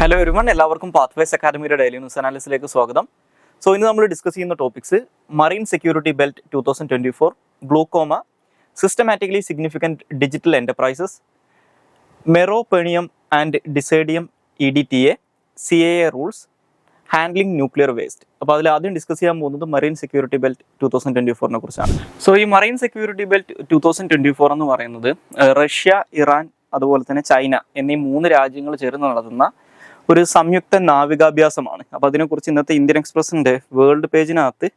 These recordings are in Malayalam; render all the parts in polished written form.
ഹലോ എവരിവൺ, എല്ലാവർക്കും പാത്വേസ് അക്കാദമിയുടെ ഡെയിലി ന്യൂസ് അനാലിസിലേക്ക് സ്വാഗതം. ഇന്ന് നമ്മൾ ഡിസ്കസ് ചെയ്യുന്ന topics marine security belt 2024, glaucoma, systematically significant digital enterprises, meropenem and disodium EDTA, CAA rules, handling nuclear waste. അപ്പോൾ അതിൽ ആദ്യം ഡിസ്കസ് ചെയ്യാൻ പോകുന്നത് മറൈൻ സെക്യൂരിറ്റി ബെൽറ്റ് 2024 കുറിച്ചാണ്. ഈ മറൈൻ സെക്യൂരിറ്റി ബെൽറ്റ് 2024 എന്ന് പറയുന്നത് റഷ്യ, ഇറാൻ, അതുപോലെ തന്നെ ചൈന എന്നീ 3 രാജ്യങ്ങൾ ചേർന്ന് നടത്തുന്ന ഒരു സംയുക്ത നാവികാഭ്യാസമാണ്. അപ്പോൾ അതിനെക്കുറിച്ച് ഇന്നത്തെ ഇന്ത്യൻ എക്സ്പ്രസിൻ്റെ വേൾഡ് പേജിനകത്ത്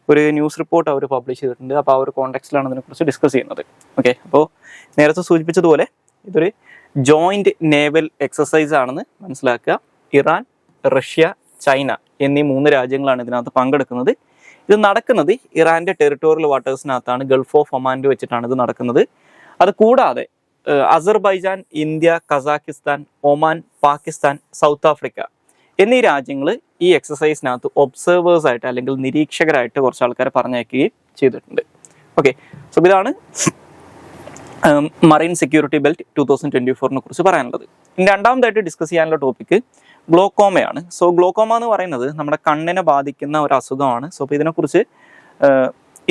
ഒരു ന്യൂസ് റിപ്പോർട്ട് അവർ പബ്ലിഷ് ചെയ്തിട്ടുണ്ട്. അപ്പോൾ ആ ഒരു കോണ്ടെക്സ്റ്റിലാണ് ഇതിനെക്കുറിച്ച് ഡിസ്കസ് ചെയ്യുന്നത്. ഓക്കെ, അപ്പോൾ നേരത്തെ സൂചിപ്പിച്ചതുപോലെ ഇതൊരു ജോയിൻറ്റ് നേവൽ എക്സസൈസ് ആണെന്ന് മനസ്സിലാക്കുക. ഇറാൻ, റഷ്യ, ചൈന എന്നീ 3 രാജ്യങ്ങളാണ് ഇതിനകത്ത് പങ്കെടുക്കുന്നത്. ഇത് നടക്കുന്നത് ഇറാൻ്റെ ടെറിട്ടോറിയൽ വാട്ടേഴ്സിനകത്താണ്, ഗൾഫ് ഓഫ് ഒമാനിൽ വെച്ചിട്ടാണ് ഇത് നടക്കുന്നത്. അത് കൂടാതെ Azerbaijan, India, Kazakhstan, Oman, Pakistan, south Africa എന്നീ രാജ്യങ്ങൾ ഈ എക്സസൈസിനകത്ത് ഒബ്സർവേഴ്സ് ആയിട്ട് അല്ലെങ്കിൽ നിരീക്ഷകരായിട്ട് കുറച്ച് ആൾക്കാരെ പറഞ്ഞയക്കുകയും ചെയ്തിട്ടുണ്ട്. ഓക്കെ, ഇതാണ് മറൈൻ സെക്യൂരിറ്റി ബെൽറ്റ് 2024 കുറിച്ച് പറയാനുള്ളത്. ഇനി രണ്ടാമതായിട്ട് ഡിസ്കസ് ചെയ്യാനുള്ള ടോപ്പിക്ക് ഗ്ലോക്കോമയാണ്. ഗ്ലോക്കോമ എന്ന് പറയുന്നത് നമ്മുടെ കണ്ണിനെ ബാധിക്കുന്ന ഒരു അസുഖമാണ്. അപ്പോൾ ഇതിനെക്കുറിച്ച്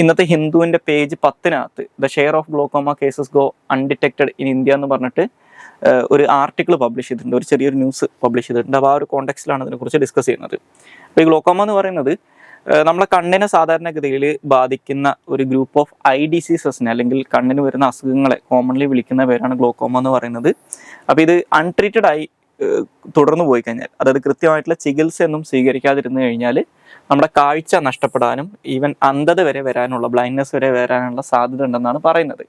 ഇന്നത്തെ ഹിന്ദുവിൻ്റെ page 10 the share of glaucoma cases go undetected in India എന്ന് പറഞ്ഞിട്ട് ഒരു ആർട്ടിക്കിൾ പബ്ലിഷ് ചെയ്തിട്ടുണ്ട്, ഒരു ചെറിയൊരു ന്യൂസ് പബ്ലിഷ് ചെയ്തിട്ടുണ്ട്. അപ്പോൾ ആ ഒരു കോണ്ടെക്സ്റ്റിലാണ് ഇതിനെക്കുറിച്ച് ഡിസ്കസ് ചെയ്യുന്നത്. അപ്പോൾ ഈ ഗ്ലോക്കോമ എന്ന് പറയുന്നത് നമ്മളെ കണ്ണിനെ സാധാരണഗതിയിൽ ബാധിക്കുന്ന ഒരു ഗ്രൂപ്പ് ഓഫ് ഐ ഡിസീസസിനെ അല്ലെങ്കിൽ കണ്ണിന് വരുന്ന അസുഖങ്ങളെ കോമൺലി വിളിക്കുന്ന പേരാണ് ഗ്ലോക്കോമ എന്ന് പറയുന്നത്. അപ്പോൾ ഇത് അൺട്രീറ്റഡ് ആയി തുടർന്നു പോയി കഴിഞ്ഞാൽ, അതായത് കൃത്യമായിട്ടുള്ള ചികിത്സയൊന്നും സ്വീകരിക്കാതിരുന്നു കഴിഞ്ഞാൽ നമ്മുടെ കാഴ്ച നഷ്ടപ്പെടാനും ഈവൻ അന്ധത വരെ വരാനുള്ള, ബ്ലൈൻഡ്നെസ് വരെ വരാനുള്ള സാധ്യത ഉണ്ടെന്നാണ് പറയുന്നത്.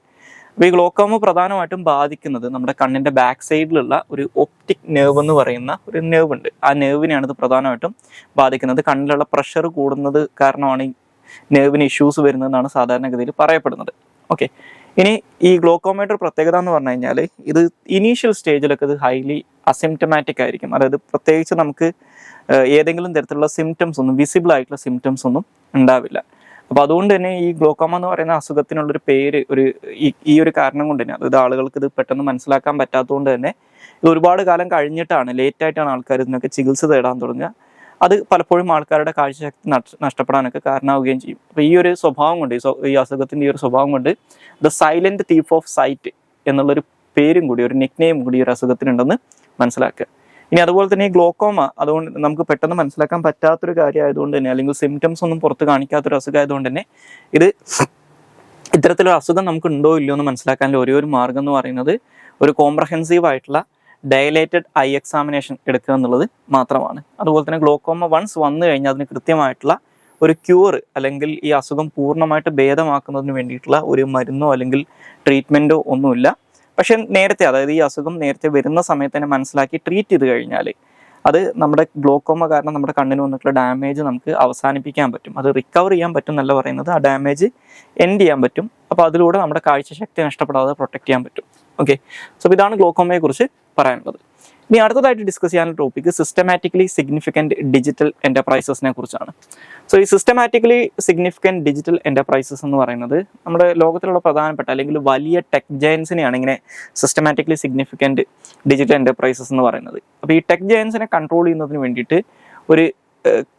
അപ്പോൾ ഈ ഗ്ലോക്കോമ പ്രധാനമായിട്ടും ബാധിക്കുന്നത് നമ്മുടെ കണ്ണിൻ്റെ ബാക്ക് സൈഡിലുള്ള ഒരു ഒപ്റ്റിക് നെർവ് എന്ന് പറയുന്ന ഒരു നെർവ് ഉണ്ട്. ആ നെർവിനെയാണ് ഇത് പ്രധാനമായിട്ടും ബാധിക്കുന്നത്. കണ്ണിലുള്ള പ്രഷർ കൂടുന്നത് കാരണമാണ് ഈ നെർവിന് ഇഷ്യൂസ് വരുന്നതെന്നാണ് സാധാരണഗതിയിൽ പറയപ്പെടുന്നത്. ഓക്കെ, ഇനി ഈ ഗ്ലോക്കോമയുടെ പ്രത്യേകത എന്ന് പറഞ്ഞു കഴിഞ്ഞാൽ ഇത് ഇനീഷ്യൽ സ്റ്റേജിലൊക്കെ ഇത് ഹൈലി അസിംറ്റമാറ്റിക് ആയിരിക്കും. അതായത് പ്രത്യേകിച്ച് നമുക്ക് ഏതെങ്കിലും തരത്തിലുള്ള സിംറ്റംസ് ഒന്നും, വിസിബിൾ ആയിട്ടുള്ള സിംറ്റംസ് ഒന്നും ഉണ്ടാവില്ല. അപ്പോൾ അതുകൊണ്ട് തന്നെ ഈ ഗ്ലോക്കോമ എന്ന് പറയുന്ന അസുഖത്തിനുള്ളൊരു പേര് ഈ ഒരു കാരണം കൊണ്ട് തന്നെ, അതായത് ആളുകൾക്ക് ഇത് പെട്ടെന്ന് മനസ്സിലാക്കാൻ പറ്റാത്തതുകൊണ്ട് തന്നെ ഇത് ഒരുപാട് കാലം കഴിഞ്ഞിട്ടാണ്, ലേറ്റായിട്ടാണ് ആൾക്കാർ ഇതിനൊക്കെ ചികിത്സ തേടാൻ തുടങ്ങുക. അത് പലപ്പോഴും ആൾക്കാരുടെ കാഴ്ചശക്തി നഷ്ടപ്പെടാനൊക്കെ കാരണമാവുകയും ചെയ്യും. അപ്പോൾ ഈ ഒരു സ്വഭാവം കൊണ്ട്, ഈ അസുഖത്തിൻ്റെ ഈ ഒരു സ്വഭാവം കൊണ്ട് the silent thief of sight എന്നുള്ളൊരു പേരും കൂടി, ഒരു നിക് നെയിം കൂടി ഈ ഒരു അസുഖത്തിനുണ്ടെന്ന് മനസ്സിലാക്കുക. ഇനി അതുപോലെ തന്നെ ഈ ഗ്ലോക്കോമ അതുകൊണ്ട് നമുക്ക് പെട്ടെന്ന് മനസ്സിലാക്കാൻ പറ്റാത്തൊരു കാര്യമായതുകൊണ്ട് തന്നെ, അല്ലെങ്കിൽ സിംറ്റംസ് ഒന്നും പുറത്ത് കാണിക്കാത്തൊരു അസുഖമായതുകൊണ്ട് തന്നെ ഇത്തരത്തിലൊരു അസുഖം നമുക്ക് ഉണ്ടോ ഇല്ലയോ എന്ന് മനസ്സിലാക്കാനുള്ള ഒരു മാർഗം എന്ന് പറയുന്നത് ഒരു കോംപ്രഹെൻസീവ് ആയിട്ടുള്ള ഡയലേറ്റഡ് ഐ എക്സാമിനേഷൻ എടുക്കുക എന്നുള്ളത് മാത്രമാണ്. അതുപോലെ തന്നെ ഗ്ലോക്കോമ വൺസ് വന്നു കഴിഞ്ഞാൽ അതിന് കൃത്യമായിട്ടുള്ള ഒരു ക്യൂർ അല്ലെങ്കിൽ ഈ അസുഖം പൂർണ്ണമായിട്ട് ഭേദമാക്കുന്നതിന് വേണ്ടിയിട്ടുള്ള ഒരു മരുന്നോ അല്ലെങ്കിൽ ട്രീറ്റ്മെൻറ്റോ ഒന്നുമില്ല. പക്ഷെ നേരത്തെ, അതായത് ഈ അസുഖം നേരത്തെ വരുന്ന സമയത്ത് തന്നെ മനസ്സിലാക്കി ട്രീറ്റ് ചെയ്ത് കഴിഞ്ഞാൽ അത് നമ്മുടെ ഗ്ലോക്കോമ കാരണം നമ്മുടെ കണ്ണിന് വന്നിട്ടുള്ള ഡാമേജ് നമുക്ക് അവസാനിപ്പിക്കാൻ പറ്റും. അത് റിക്കവർ ചെയ്യാൻ പറ്റും എന്നല്ല പറയുന്നത്, ആ ഡാമേജ് എൻഡ് ചെയ്യാൻ പറ്റും. അപ്പോൾ അതിലൂടെ നമ്മുടെ കാഴ്ചശക്തി നഷ്ടപ്പെടാതെ പ്രൊട്ടക്ട് ചെയ്യാൻ പറ്റും. ഓക്കെ, ഇതാണ് ഗ്ലോക്കോമയെ കുറിച്ച് പറയാനുള്ളത്. ഇനി അടുത്തതായിട്ട് ഡിസ്കസ് ചെയ്യാനുള്ള ടോപ്പിക്ക് സിസ്റ്റമാറ്റിക്കലി സിഗ്നിഫിക്കൻറ്റ് ഡിജിറ്റൽ എൻ്റർപ്രൈസസിനെ കുറിച്ചാണ്. ഈ സിസ്റ്റമാറ്റിക്കലി സിഗ്നിഫിക്കൻറ്റ് ഡിജിറ്റൽ എൻ്റർപ്രൈസസ് എന്ന് പറയുന്നത് നമ്മുടെ ലോകത്തിലുള്ള പ്രധാനപ്പെട്ട അല്ലെങ്കിൽ വലിയ ടെക് ജയൻസിനെയാണ് ഇങ്ങനെ സിസ്റ്റമാറ്റിക്കലി സിഗ്നിഫിക്കൻറ്റ് ഡിജിറ്റൽ എൻ്റർപ്രൈസസ് എന്ന് പറയുന്നത്. അപ്പോൾ ഈ ടെക് ജയൻസിനെ കൺട്രോൾ ചെയ്യുന്നതിന് വേണ്ടിയിട്ട് ഒരു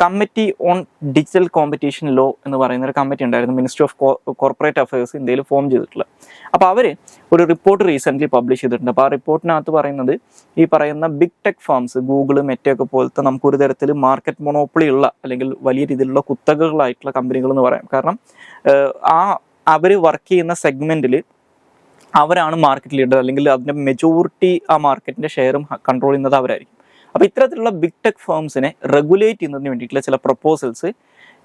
committee on digital competition law എന്ന് പറയുന്ന ഒരു കമ്മിറ്റി ഉണ്ടായിരുന്നു, മിനിസ്ട്രി ഓഫ് കോർപ്പറേറ്റ് അഫയേഴ്സ് ഇന്ത്യയിൽ ഫോം ചെയ്തിട്ടുള്ളത്. അപ്പോൾ അവർ ഒരു റിപ്പോർട്ട് റീസെൻ്റ്ലി പബ്ലിഷ് ചെയ്തിട്ടുണ്ട്. അപ്പോൾ ആ റിപ്പോർട്ടിനകത്ത് പറയുന്നത് ഈ പറയുന്ന ബിഗ് ടെക് ഫേംസ്, ഗൂഗിൾ, മെറ്റയൊക്കെ പോലത്തെ നമുക്കൊരു തരത്തിൽ മാർക്കറ്റ് മൊണോപ്പൊളി ഉള്ള അല്ലെങ്കിൽ വലിയ രീതിയിലുള്ള കുത്തകകളായിട്ടുള്ള കമ്പനികൾ എന്ന് പറയാം. കാരണം അവർ വർക്ക് ചെയ്യുന്ന സെഗ്മെൻറ്റിൽ അവരാണ് മാർക്കറ്റ് ലീഡർ, അല്ലെങ്കിൽ അതിൻ്റെ മെജോറിറ്റി ആ മാർക്കറ്റിൻ്റെ ഷെയറും കൺട്രോൾ ചെയ്യുന്നത് അവരായിരിക്കും. അപ്പോൾ ഇത്തരത്തിലുള്ള ബിഗ് ടെക് ഫേംസിനെ റെഗുലേറ്റ് ചെയ്യുന്നതിന് വേണ്ടിയിട്ടുള്ള ചില പ്രപ്പോസൽസ്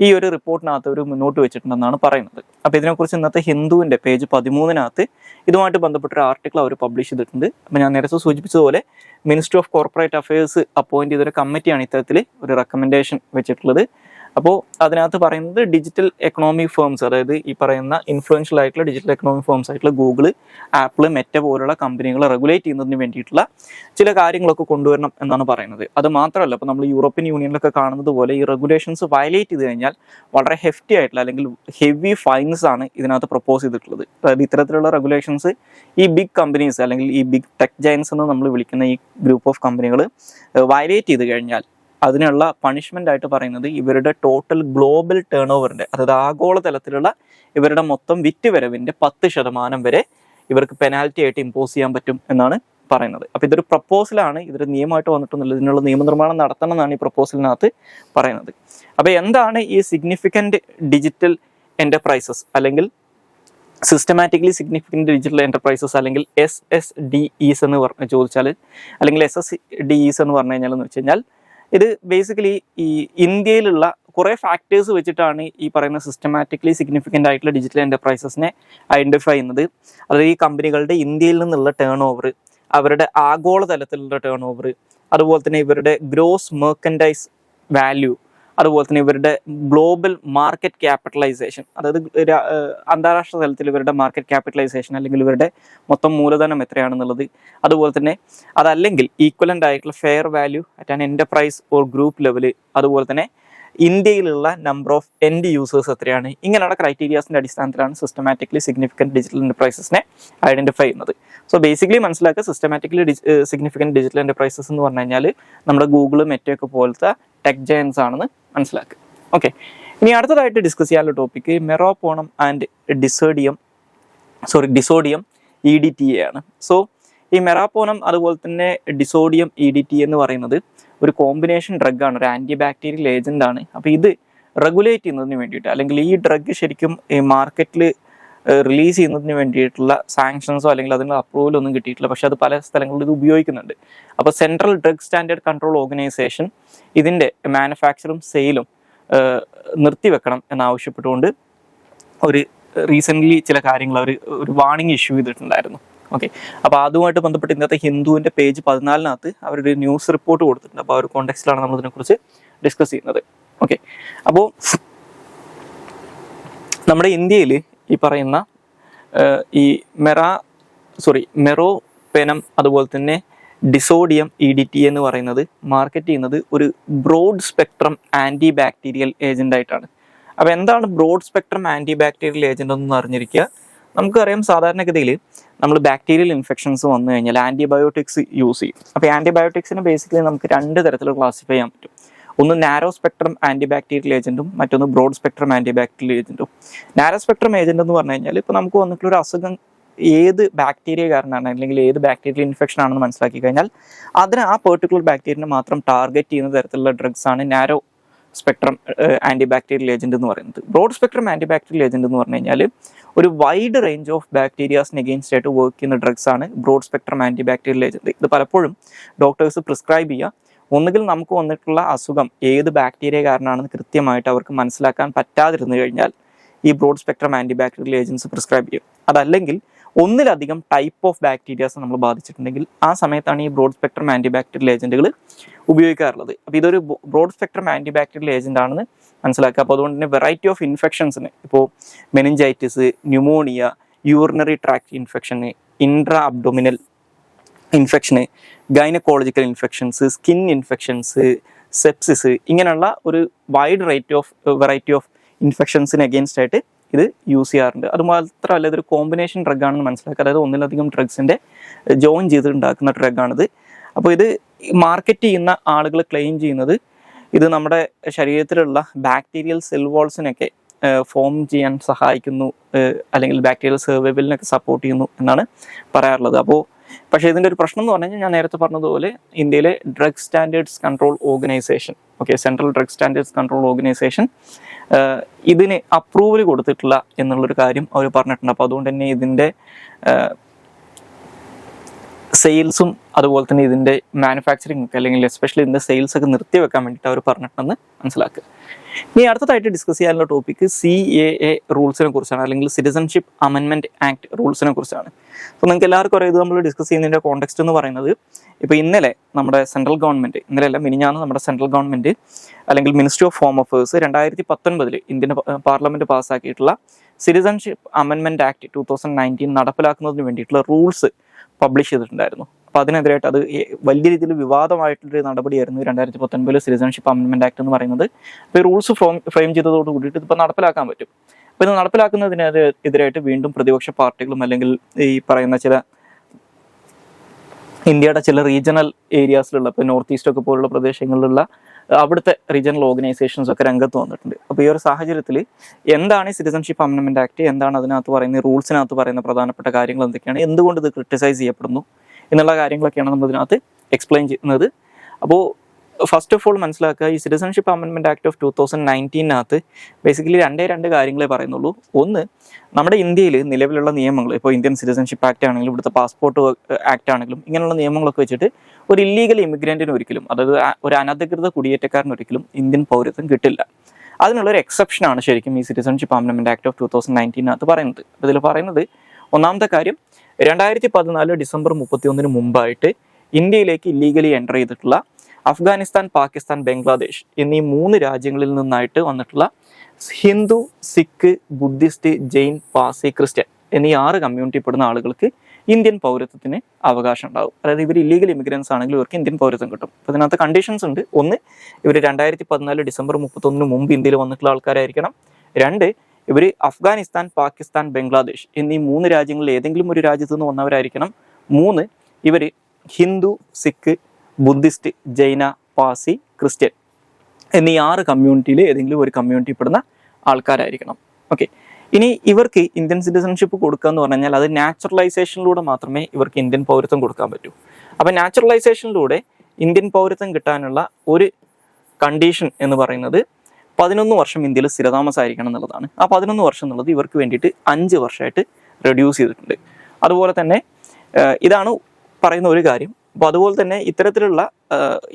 ഈ ഒരു റിപ്പോർട്ടിനകത്ത് അവർ മുന്നോട്ട് വെച്ചിട്ടുണ്ടെന്നാണ് പറയുന്നത്. അപ്പോൾ ഇതിനെക്കുറിച്ച് ഇന്നത്തെ ഹിന്ദുവിൻ്റെ പേജ് 13 ഇതുമായിട്ട് ബന്ധപ്പെട്ടൊരു ആർട്ടിക്കിൾ അവർ പബ്ലിഷ് ചെയ്തിട്ടുണ്ട്. അപ്പോൾ ഞാൻ നേരത്തെ സൂചിപ്പിച്ചതുപോലെ ministry of corporate affairs appoint ചെയ്തൊരു കമ്മിറ്റിയാണ് ഇത്തരത്തിൽ ഒരു റെക്കമെൻഡേഷൻ വെച്ചിട്ടുള്ളത്. അപ്പോൾ അതിനകത്ത് പറയുന്നത് ഡിജിറ്റൽ എക്കണോമി ഫേംസ്, അതായത് ഈ പറയുന്ന ഇൻഫ്ലുവൻഷ്യൽ ആയിട്ടുള്ള ഡിജിറ്റൽ എക്കണോമി ഫേംസ് ആയിട്ടുള്ള ഗൂഗിൾ, ആപ്പിൾ, മെറ്റ പോലുള്ള കമ്പനികളെ റെഗുലേറ്റ് ചെയ്യുന്നതിന് വേണ്ടിയിട്ടുള്ള ചില കാര്യങ്ങളൊക്കെ കൊണ്ടുവരണം എന്നാണ് പറയുന്നത്. അത് മാത്രമല്ല, ഇപ്പോൾ നമ്മൾ യൂറോപ്യൻ യൂണിയനിലൊക്കെ കാണുന്നത് പോലെ ഈ റെഗുലേഷൻസ് വയലേറ്റ് ചെയ്ത് കഴിഞ്ഞാൽ വളരെ ഹെഫ്റ്റി ആയിട്ടുള്ള അല്ലെങ്കിൽ ഹെവി ഫൈൻസ് ആണ് ഇതിനകത്ത് പ്രപ്പോസ് ചെയ്തിട്ടുള്ളത്. അതായത് ഇത്തരത്തിലുള്ള റെഗുലേഷൻസ് ഈ ബിഗ് കമ്പനീസ് അല്ലെങ്കിൽ ഈ ബിഗ് ടെക് ജയൻസ് എന്ന് നമ്മൾ വിളിക്കുന്ന ഈ ഗ്രൂപ്പ് ഓഫ് കമ്പനികൾ വയലേറ്റ് ചെയ്ത് കഴിഞ്ഞാൽ അതിനുള്ള പണിഷ്മെന്റ് ആയിട്ട് പറയുന്നത് ഇവരുടെ ടോട്ടൽ ഗ്ലോബൽ ടേൺ ഓവറിന്റെ, അതായത് ആഗോളതലത്തിലുള്ള ഇവരുടെ മൊത്തം വിറ്റുവരവിന്റെ 10% വരെ ഇവർക്ക് പെനാൽറ്റി ആയിട്ട് ഇമ്പോസ് ചെയ്യാൻ പറ്റും എന്നാണ് പറയുന്നത്. അപ്പോൾ ഇതൊരു പ്രപ്പോസലാണ്, ഇതൊരു നിയമമായിട്ട് വന്നിട്ടൊന്നുമില്ല, ഇതിനുള്ള നിയമനിർമ്മാണം നടത്തണം എന്നാണ് ഈ പ്രപ്പോസലിനകത്ത് പറയുന്നത്. അപ്പോൾ എന്താണ് ഈ സിഗ്നിഫിക്കന്റ് ഡിജിറ്റൽ എന്റർപ്രൈസസ് അല്ലെങ്കിൽ സിസ്റ്റമാറ്റിക്കലി സിഗ്നിഫിക്കന്റ് ഡിജിറ്റൽ എന്റർപ്രൈസസ് അല്ലെങ്കിൽ SSDEs എന്ന് ചോദിച്ചാൽ, അല്ലെങ്കിൽ SSDEs എന്ന് പറഞ്ഞു കഴിഞ്ഞാൽ എന്ന് വെച്ച് കഴിഞ്ഞാൽ ഇത് ബേസിക്കലി ഈ ഇന്ത്യയിലുള്ള കുറേ ഫാക്ടേഴ്സ് വെച്ചിട്ടാണ് ഈ പറയുന്ന സിസ്റ്റമാറ്റിക്കലി സിഗ്നിഫിക്കൻ്റ് ആയിട്ടുള്ള ഡിജിറ്റൽ എന്റർപ്രൈസസിനെ ഐഡന്റിഫൈ ചെയ്യുന്നത്. അതായത് ഈ കമ്പനികളുടെ ഇന്ത്യയിൽ നിന്നുള്ള ടേൺ ഓവർ, അവരുടെ ആഗോളതലത്തിലുള്ള ടേൺ ഓവർ, അതുപോലെ തന്നെ ഇവരുടെ ഗ്രോസ് മെർക്കൻഡൈസ് വാല്യൂ, അതുപോലെ തന്നെ ഇവരുടെ ഗ്ലോബൽ മാർക്കറ്റ് ക്യാപിറ്റലൈസേഷൻ, അതായത് അന്താരാഷ്ട്ര തലത്തിൽ ഇവരുടെ മാർക്കറ്റ് ക്യാപിറ്റലൈസേഷൻ അല്ലെങ്കിൽ ഇവരുടെ മൊത്തം മൂലധനം എത്രയാണെന്നുള്ളത്, അതുപോലെ തന്നെ അതല്ലെങ്കിൽ ഈക്വലൻ്റ് ആയിട്ടുള്ള fair value at an enterprise or group level, അതുപോലെ തന്നെ ഇന്ത്യയിലുള്ള നമ്പർ ഓഫ് എൻഡ് യൂസേഴ്സ് എത്രയാണ്. ഇങ്ങനെയുള്ള ക്രൈറ്റീരിയാസിൻ്റെ അടിസ്ഥാനത്തിലാണ് സിസ്റ്റമാറ്റിക്കലി സിഗ്നിഫിക്കൻറ്റ് ഡിജിറ്റൽ എന്റർപ്രൈസസിനെ ഐഡന്റിഫൈ ചെയ്യുന്നത്. സോ ബേസിക്കലി മനസ്സിലാക്കുക, സിസ്റ്റമാറ്റിക്കലി സിഗ്നിഫിക്കൻറ്റ് ഡിജിറ്റൽ എന്റർപ്രൈസസ് എന്ന് പറഞ്ഞു കഴിഞ്ഞാൽ നമ്മുടെ ഗൂഗിൾ, മെറ്റയൊക്കെ പോലത്തെ ടെക് ജയൻസ് ആണെന്ന് മനസ്സിലാക്കുക. ഓക്കെ, ഇനി അടുത്തതായിട്ട് ഡിസ്കസ് ചെയ്യാനുള്ള ടോപ്പിക്ക് മെറോപോണം ആൻഡ് ഡിസോഡിയം EDTA ആണ്. സോ ഈ മെറാപ്പോണം അതുപോലെ തന്നെ ഡിസോഡിയം EDTA എന്ന് പറയുന്നത് ഒരു കോമ്പിനേഷൻ ഡ്രഗാണ്, ഒരു ആൻറ്റി ബാക്ടീരിയൽ ഏജന്റ് ആണ്. അപ്പോൾ ഇത് റെഗുലേറ്റ് ചെയ്യുന്നതിന് വേണ്ടിയിട്ട്, അല്ലെങ്കിൽ ഈ ഡ്രഗ് ശരിക്കും ഈ മാർക്കറ്റിൽ റിലീസ് ചെയ്യുന്നതിന് വേണ്ടിയിട്ടുള്ള സാങ്ഷൻസോ അല്ലെങ്കിൽ അതിനുള്ള അപ്രൂവലോ ഒന്നും കിട്ടിയിട്ടില്ല, പക്ഷെ അത് പല സ്ഥലങ്ങളിൽ ഇത് ഉപയോഗിക്കുന്നുണ്ട്. അപ്പോൾ central drug standard control organisation ഇതിൻ്റെ മാനുഫാക്ചറും സെയിലും നിർത്തിവെക്കണം എന്നാവശ്യപ്പെട്ടുകൊണ്ട് ഒരു റീസെൻ്റ്ലി ചില കാര്യങ്ങൾ ഒരു വാർണിംഗ് ഇഷ്യൂ ചെയ്തിട്ടുണ്ടായിരുന്നു. ഓക്കെ, അപ്പോൾ അതുമായിട്ട് ബന്ധപ്പെട്ട് ഇന്നത്തെ ഹിന്ദുവിൻ്റെ പേജ് 14 അവരൊരു ന്യൂസ് റിപ്പോർട്ട് കൊടുത്തിട്ടുണ്ട്. അപ്പോൾ ആ ഒരു കോണ്ടെക്സ്റ്റിലാണ് നമ്മൾ ഇതിനെക്കുറിച്ച് ഡിസ്കസ് ചെയ്യുന്നത്. ഓക്കെ, അപ്പോൾ നമ്മുടെ ഇന്ത്യയിൽ ഈ പറയുന്ന ഈ മെറോപെനം അതുപോലെ തന്നെ ഡിസോഡിയം EDTA എന്ന് പറയുന്നത് മാർക്കറ്റ് ചെയ്യുന്നത് ഒരു broad spectrum anti bacterial agent ആയിട്ടാണ്. അപ്പോൾ എന്താണ് broad spectrum anti bacterial agent എന്ന് അറിഞ്ഞിരിക്കുക. നമുക്കറിയാം, സാധാരണഗതിയിൽ നമ്മൾ ബാക്ടീരിയൽ ഇൻഫെക്ഷൻസ് വന്നു കഴിഞ്ഞാൽ ആൻറ്റിബയോട്ടിക്സ് യൂസ് ചെയ്യും. അപ്പോൾ ആൻറ്റിബയോട്ടിക്സിന് ബേസിക്കലി നമുക്ക് 2 തരത്തിൽ ക്ലാസിഫൈ ചെയ്യാൻ പറ്റും. ഒന്ന് നാരോ സ്പെക്ട്രം ആൻറ്റി ബാക്ടീരിയൽ ഏജന്റും മറ്റൊന്ന് ബ്രോഡ് സ്പെക്ട്രം ആൻറ്റി ബാക്ടീരിയൽ ഏജന്റും. നാരോ സ്പെക്ട്രം ഏജന്റ് എന്ന് പറഞ്ഞു കഴിഞ്ഞാൽ ഇപ്പോൾ നമുക്ക് വന്നിട്ടുള്ള ഒരു അസുഖം ഏത് ബാക്ടീരിയ കാരണമാണ് അല്ലെങ്കിൽ ഏത് ബാക്ടീരിയൽ ഇൻഫെക്ഷൻ ആണെന്ന് മനസ്സിലാക്കി കഴിഞ്ഞാൽ അതിന് ആ പെർട്ടിക്കുലർ ബാക്ടീരിയനെ മാത്രം ടാർഗറ്റ് ചെയ്യുന്ന തരത്തിലുള്ള ഡ്രഗ്സ് ആണ് narrow spectrum anti bacterial agent എന്ന് പറയുന്നത്. Broad spectrum anti bacterial agent എന്ന് പറഞ്ഞു കഴിഞ്ഞാൽ ഒരു വൈഡ് റേഞ്ച് ഓഫ് ബാക്ടീരിയാസിന് എഗെയിൻസ്റ്റ് ആയിട്ട് വർക്ക് ചെയ്യുന്ന ഡ്രഗ്സ് ആണ് broad spectrum anti bacterial agent. ഇത് പലപ്പോഴും ഡോക്ടേഴ്സ് പ്രിസ്ക്രൈബ് ചെയ്യുക ഒന്നുകിൽ നമുക്ക് വന്നിട്ടുള്ള അസുഖം ഏത് ബാക്ടീരിയ കാരണമാണെന്ന് കൃത്യമായിട്ട് അവർക്ക് മനസ്സിലാക്കാൻ പറ്റാതിരുന്നു കഴിഞ്ഞാൽ ഈ broad spectrum anti bacterial agents prescribe ചെയ്യും. അതല്ലെങ്കിൽ ഒന്നിലധികം ടൈപ്പ് ഓഫ് ബാക്ടീരിയാസ് നമ്മൾ ബാധിച്ചിട്ടുണ്ടെങ്കിൽ ആ സമയത്താണ് ഈ ബ്രോഡ് സ്പെക്ട്രം ആൻറ്റി ബാക്ടീരിയൽ ഏജന്റുകൾ ഉപയോഗിക്കാറുള്ളത്. അപ്പോൾ ഇതൊരു broad spectrum anti bacterial agent ആണെന്ന് മനസ്സിലാക്കുക. അപ്പോൾ അതുകൊണ്ട് തന്നെ വെറൈറ്റി ഓഫ് ഇൻഫെക്ഷൻസിന്, ഇപ്പോൾ മെനിഞ്ചൈറ്റിസ്, ന്യൂമോണിയ, യൂറിനറി ട്രാക്ട് ഇൻഫെക്ഷന്, ഇൻട്രാ അബ്ഡോമിനൽ ഇൻഫെക്ഷന്, gynaecological infections, skin infections, sepsis, ഇങ്ങനെയുള്ള ഒരു വൈഡ് വെറൈറ്റി ഓഫ് ഇൻഫെക്ഷൻസിന് അഗെയിൻസ്റ്റ് ആയിട്ട് ഇത് യൂസ് ചെയ്യാറുണ്ട്. അതുമാത്രമല്ല ഇതൊരു കോമ്പിനേഷൻ ഡ്രഗ് ആണെന്ന് മനസ്സിലാക്കുക. അതായത് ഒന്നിലധികം ഡ്രഗ്സിൻ്റെ ജോയിൻ ചെയ്തിട്ടുണ്ടാക്കുന്ന ഡ്രഗാണിത്. അപ്പോൾ ഇത് മാർക്കറ്റ് ചെയ്യുന്ന ആളുകൾ ക്ലെയിം ചെയ്യുന്നത് ഇത് നമ്മുടെ ശരീരത്തിലുള്ള ബാക്ടീരിയൽ സെൽ വാൾസിനൊക്കെ ഫോം ചെയ്യാൻ സഹായിക്കുന്നു, അല്ലെങ്കിൽ ബാക്ടീരിയൽ സർവൈവലിനൊക്കെ സപ്പോർട്ട് ചെയ്യുന്നു എന്നാണ് പറയാറുള്ളത്. പക്ഷേ ഇതിൻ്റെ ഒരു പ്രശ്നം എന്ന് പറഞ്ഞു കഴിഞ്ഞാൽ ഞാൻ നേരത്തെ പറഞ്ഞതുപോലെ ഇന്ത്യയിലെ drug standards control organisation, central drug standards control organisation ഇതിന് അപ്രൂവൽ കൊടുത്തിട്ടില്ല എന്നുള്ളൊരു കാര്യം അവർ പറഞ്ഞിട്ടുണ്ട്. അപ്പോൾ അതുകൊണ്ട് തന്നെ ഇതിൻ്റെ സെയിൽസും അതുപോലെ തന്നെ ഇതിൻ്റെ മാനുഫാക്ചറിങ് ഒക്കെ അല്ലെങ്കിൽ എസ്പെഷ്യലി ഇതിൻ്റെ സെയിൽസ് ഒക്കെ നിർത്തിവെക്കാൻ വേണ്ടിയിട്ട് അവർ പറഞ്ഞിട്ടുണ്ടെന്ന് മനസ്സിലാക്കുക. ഇനി അടുത്തതായിട്ട് ഡിസ്കസ് ചെയ്യാനുള്ള ടോപ്പിക്ക് CAA റൂൾസിനെ കുറിച്ചാണ്, അല്ലെങ്കിൽ സിറ്റിസൺഷിപ്പ് അമെൻമെൻറ്റ് ആക്ട് റൂൾസിനെ കുറിച്ചാണ്. അപ്പോൾ നിങ്ങൾക്ക് എല്ലാവർക്കും അറിയാം, ഇത് നമ്മൾ ഡിസ്കസ് ചെയ്യുന്നതിൻ്റെ കോണ്ടെക്സ്റ്റ് എന്ന് പറയുന്നത്, ഇപ്പോൾ ഇന്നലെ നമ്മുടെ സെൻട്രൽ ഗവൺമെൻറ്, ഇന്നലെയല്ല മിനിഞ്ഞാന്ന് നമ്മുടെ സെൻട്രൽ ഗവൺമെൻറ് അല്ലെങ്കിൽ ministry of home affairs 2019 Indian parliament പാസ്സാക്കിയിട്ടുള്ള സിറ്റിസൺഷിപ്പ് അമെൻമെൻറ്റ് ആക്ട് 2019 നടപ്പിലാക്കുന്നതിന് വേണ്ടിയിട്ടുള്ള റൂൾസ് പബ്ലിഷ് ചെയ്തിട്ടുണ്ടായിരുന്നു. അപ്പോൾ അതിനെതിരായിട്ട് അത് വലിയ രീതിയിൽ വിവാദമായിട്ടുള്ളൊരു നടപടിയായിരുന്നു 2019 സിറ്റിസൺഷിപ്പ് അമെൻമെൻറ്റ് ആക്ട് എന്ന് പറയുന്നത്. അപ്പോൾ ഈ റൂൾസ് ഫ്രെയിം ചെയ്തതോട് കൂടിയിട്ട് ഇതിപ്പോൾ നടപ്പിലാക്കാൻ പറ്റും. അപ്പോൾ ഇത് നടപ്പിലാക്കുന്നതിനെതിരായിട്ട് വീണ്ടും പ്രതിപക്ഷ പാർട്ടികളും അല്ലെങ്കിൽ ഈ പറയുന്ന ചില ഇന്ത്യയുടെ ചില റീജിയണൽ ഏരിയാസിലുള്ള, ഇപ്പോൾ നോർത്ത് ഈസ്റ്റ് ഒക്കെ പോലുള്ള പ്രദേശങ്ങളിലുള്ള അവിടുത്തെ റീജിയണൽ ഓർഗനൈസേഷൻസ് ഒക്കെ രംഗത്ത് വന്നിട്ടുണ്ട്. അപ്പോൾ ഈ ഒരു സാഹചര്യത്തിൽ എന്താണ് ഈ സിറ്റിസൺഷിപ്പ് അമെൻമെൻറ്റ് ആക്ട്, എന്താണ് അതിനകത്ത് പറയുന്ന റൂൾസിനകത്ത് പറയുന്ന പ്രധാനപ്പെട്ട കാര്യങ്ങൾ എന്തൊക്കെയാണ്, എന്തുകൊണ്ട് ഇത് ക്രിട്ടിസൈസ് ചെയ്യപ്പെടുന്നു എന്നുള്ള കാര്യങ്ങളൊക്കെയാണ് നമ്മൾ ഇതിനകത്ത് എക്സ്പ്ലെയിൻ ചെയ്യുന്നത്. അപ്പോൾ ഫസ്റ്റ് ഓഫ് ഓൾ മനസ്സിലാക്കുക, ഈ citizenship amendment act of 2019 basically രണ്ട് കാര്യങ്ങളെ പറയുന്നുള്ളൂ. ഒന്ന്, നമ്മുടെ ഇന്ത്യയിൽ നിലവിലുള്ള നിയമങ്ങൾ, ഇപ്പോൾ ഇന്ത്യൻ സിറ്റിസൺഷിപ്പ് ആക്ട് ആണെങ്കിലും ഇവിടുത്തെ പാസ്പോർട്ട് ആക്ട് ആണെങ്കിലും ഇങ്ങനെയുള്ള നിയമങ്ങളൊക്കെ വെച്ചിട്ട് ഒരു ഇല്ലീഗൽ ഇമിഗ്രൻറ്റിന് ഒരിക്കലും, അതായത് ഒരു അനധികൃത കുടിയേറ്റക്കാരന് ഒരിക്കലും ഇന്ത്യൻ പൗരത്വം കിട്ടില്ല. അതിനുള്ളൊരു എക്സെപ്ഷനാണ് ശരിക്കും ഈ സിറ്റിസൺഷിപ്പ് അമെൻമെൻറ്റ് ആക്ട് ഓഫ് 2019 പറയുന്നത്. ഇതിൽ പറയുന്നത് ഒന്നാമത്തെ കാര്യം, 2014 ഡിസംബർ 31 മുമ്പായിട്ട് ഇന്ത്യയിലേക്ക് ഇല്ലീഗലി എൻ്റർ ചെയ്തിട്ടുള്ള അഫ്ഗാനിസ്ഥാൻ, പാകിസ്ഥാൻ, ബംഗ്ലാദേശ് എന്നീ 3 രാജ്യങ്ങളിൽ നിന്നായിട്ട് വന്നിട്ടുള്ള ഹിന്ദു, സിഖ്, ബുദ്ധിസ്റ്റ്, ജെയിൻ, പാസി, ക്രിസ്ത്യൻ എന്നീ 6 കമ്മ്യൂണിറ്റിപ്പെടുന്ന ആളുകൾക്ക് ഇന്ത്യൻ പൗരത്വത്തിന് അവകാശം ഉണ്ടാകും. അതായത് ഇവർ ഇല്ലീഗൽ ഇമിഗ്രൻസ് ആണെങ്കിൽ ഇവർക്ക് ഇന്ത്യൻ പൗരത്വം കിട്ടും. അപ്പോൾ ഇതിനകത്ത് കണ്ടീഷൻസ് ഉണ്ട്. ഒന്ന്, ഇവർ 2014 ഡിസംബർ 31 മുമ്പ് ഇന്ത്യയിൽ വന്നിട്ടുള്ള ആൾക്കാരായിരിക്കണം. 2, ഇവർ അഫ്ഗാനിസ്ഥാൻ, പാകിസ്ഥാൻ, ബംഗ്ലാദേശ് എന്നീ 3 രാജ്യങ്ങളിൽ ഏതെങ്കിലും ഒരു രാജ്യത്തു നിന്ന് വന്നവരായിരിക്കണം. 3, ഇവർ ഹിന്ദു, സിഖ്, ബുദ്ധിസ്റ്റ്, ജൈന, പാസി, ക്രിസ്ത്യൻ എന്നീ 6 കമ്മ്യൂണിറ്റിയിൽ ഏതെങ്കിലും ഒരു കമ്മ്യൂണിറ്റി പെടുന്ന ആൾക്കാരായിരിക്കണം. ഓക്കെ, ഇനി ഇവർക്ക് ഇന്ത്യൻ സിറ്റിസൺഷിപ്പ് കൊടുക്കുക എന്ന് പറഞ്ഞു കഴിഞ്ഞാൽ അത് നാച്ചുറലൈസേഷനിലൂടെ മാത്രമേ ഇവർക്ക് ഇന്ത്യൻ പൗരത്വം കൊടുക്കാൻ പറ്റൂ. അപ്പം നാച്ചുറലൈസേഷനിലൂടെ ഇന്ത്യൻ പൗരത്വം കിട്ടാനുള്ള ഒരു കണ്ടീഷൻ എന്ന് പറയുന്നത് 11 വർഷം ഇന്ത്യയിൽ സ്ഥിരതാമസമായിരിക്കണം എന്നുള്ളതാണ്. ആ 11 വർഷം എന്നുള്ളത് ഇവർക്ക് വേണ്ടിയിട്ട് 5 വർഷമായിട്ട് റെഡ്യൂസ് ചെയ്തിട്ടുണ്ട്. അതുപോലെ തന്നെ ഇതാണ് പറയുന്ന ഒരു കാര്യം. അപ്പോൾ അതുപോലെ തന്നെ ഇത്തരത്തിലുള്ള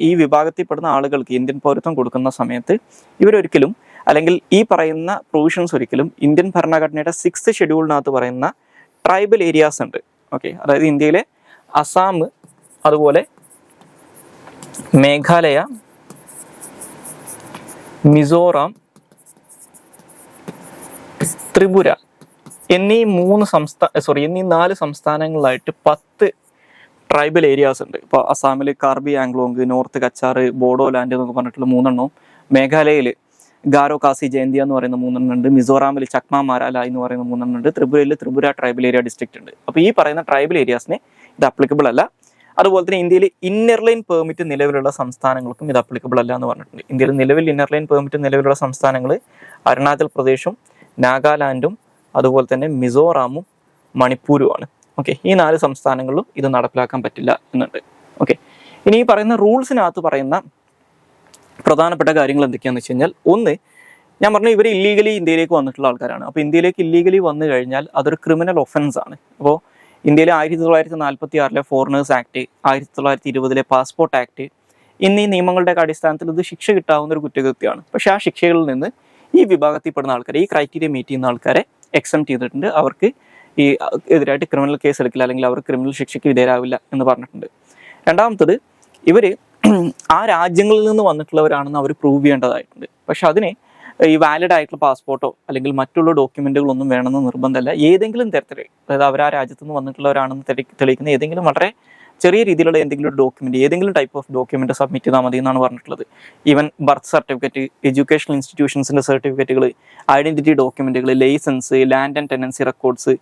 ഈ വിഭാഗത്തിൽപ്പെടുന്ന ആളുകൾക്ക് ഇന്ത്യൻ പൗരത്വം കൊടുക്കുന്ന സമയത്ത് ഇവരൊരിക്കലും, അല്ലെങ്കിൽ ഈ പറയുന്ന പ്രൊവിഷൻസ് ഒരിക്കലും ഇന്ത്യൻ ഭരണഘടനയുടെ 6th ഷെഡ്യൂളിനകത്ത് പറയുന്ന ട്രൈബൽ ഏരിയാസ് ഉണ്ട്. ഓക്കെ, അതായത് ഇന്ത്യയിലെ അസാം, അതുപോലെ മേഘാലയ, മിസോറാം, ത്രിപുര എന്നീ 4 സംസ്ഥാനങ്ങളിലായിട്ട് 10 ട്രൈബൽ ഏരിയാസ് ഉണ്ട്. ഇപ്പോൾ അസാമിൽ കാർബി ആംഗ്ലോങ്, നോർത്ത് കച്ചാർ, ബോഡോലാൻഡ് എന്നൊക്കെ പറഞ്ഞിട്ടുള്ള 3 എണ്ണവും, മേഘാലയയിൽ ഗാരോ, കാസി, ജയന്തിയ എന്ന് പറയുന്ന 3 എണ്ണം ഉണ്ട്, മിസോറാമിൽ ചക്മ, മാരാല എന്ന് പറയുന്ന 3 എണ്ണം ഉണ്ട്, ത്രിപുരയിൽ ത്രിപുര ട്രൈബൽ ഏരിയ ഡിസ്ട്രിക്റ്റ് ഉണ്ട്. അപ്പോൾ ഈ പറയുന്ന ട്രൈബൽ ഏരിയാസിന് ഇത് അപ്ലിക്കബിൾ അല്ല. അതുപോലെ തന്നെ ഇന്ത്യയിൽ ഇന്നർ ലൈൻ പെർമിറ്റ് നിലവിലുള്ള സംസ്ഥാനങ്ങൾക്കും ഇത് അപ്ലിക്കബിൾ അല്ല എന്ന് പറഞ്ഞിട്ടുണ്ട്. ഇന്ത്യയിൽ നിലവിൽ ഇന്നർ ലൈൻ പെർമിറ്റ് നിലവിലുള്ള സംസ്ഥാനങ്ങൾ അരുണാചൽ പ്രദേശും നാഗാലാൻഡും അതുപോലെ തന്നെ മിസോറാമും മണിപ്പൂരുമാണ്. ഓക്കെ, ഈ 4 സംസ്ഥാനങ്ങളിലും ഇത് നടപ്പിലാക്കാൻ പറ്റില്ല എന്നുണ്ട്. ഓക്കെ, ഇനി ഈ പറയുന്ന റൂൾസിനകത്ത് പറയുന്ന പ്രധാനപ്പെട്ട കാര്യങ്ങൾ എന്തൊക്കെയാണെന്ന് വെച്ച് കഴിഞ്ഞാൽ, ഒന്ന്, ഞാൻ പറഞ്ഞു ഇവർ ഇല്ലീഗലി ഇന്ത്യയിലേക്ക് വന്നിട്ടുള്ള ആൾക്കാരാണ്. അപ്പോൾ ഇന്ത്യയിലേക്ക് ഇല്ലീഗലി വന്നു കഴിഞ്ഞാൽ അതൊരു ക്രിമിനൽ ഒഫൻസ് ആണ്. അപ്പോൾ ഇന്ത്യയിലെ 1946 ഫോറിനേഴ്സ് ആക്ട്, 1920 പാസ്പോർട്ട് ആക്ട് എന്നീ നിയമങ്ങളുടെ അടിസ്ഥാനത്തിൽ ഇത് ശിക്ഷ കിട്ടാവുന്ന ഒരു കുറ്റകൃത്യമാണ്. പക്ഷേ ആ ശിക്ഷകളിൽ നിന്ന് ഈ വിഭാഗത്തിൽപ്പെടുന്ന ആൾക്കാരെ, ഈ ക്രൈറ്റീരിയ മീറ്റ് ചെയ്യുന്ന ആൾക്കാരെ എക്സംപ്റ്റ് ചെയ്തിട്ടുണ്ട്. അവർക്ക് ഈ എതിരായിട്ട് ക്രിമിനൽ കേസ് എടുക്കില്ല, അല്ലെങ്കിൽ അവർ ക്രിമിനൽ ശിക്ഷയ്ക്ക് വിധേയരാവില്ല എന്ന് പറഞ്ഞിട്ടുണ്ട്. രണ്ടാമത്തത്, ഇവർ ആ രാജ്യങ്ങളിൽ നിന്ന് വന്നിട്ടുള്ളവരാണെന്ന് അവർ പ്രൂവ് ചെയ്യേണ്ടതായിട്ടുണ്ട്. പക്ഷെ അതിന് ഈ വാലിഡ് ആയിട്ടുള്ള പാസ്പോർട്ടോ അല്ലെങ്കിൽ മറ്റുള്ള ഡോക്യുമെന്റുകളൊന്നും വേണമെന്ന് നിർബന്ധമല്ല. ഏതെങ്കിലും തരത്തിൽ, അതായത് അവർ ആ രാജ്യത്തു നിന്ന് വന്നിട്ടുള്ളവരാണെന്ന് തെളിയിക്കുന്ന ഏതെങ്കിലും വളരെ ചെറിയ രീതിയിലുള്ള എന്തെങ്കിലും ഒരു ഡോക്യുമെന്റ്, ഏതെങ്കിലും ടൈപ്പ് ഓഫ് ഡോക്യുമെന്റ് സബ്മിറ്റ് ചെയ്താൽ മതി എന്നാണ് പറഞ്ഞിട്ടുള്ളത്. ഈവൻ ബർത്ത് സർട്ടിഫിക്കറ്റ്, എഡ്യൂക്കേഷണൽ ഇൻസ്റ്റിറ്റ്യൂഷൻസിന്റെ സർട്ടിഫിക്കറ്റുകൾ, ഐഡന്റിറ്റി ഡോക്യുമെന്റുകൾ, licence, land and tenancy records,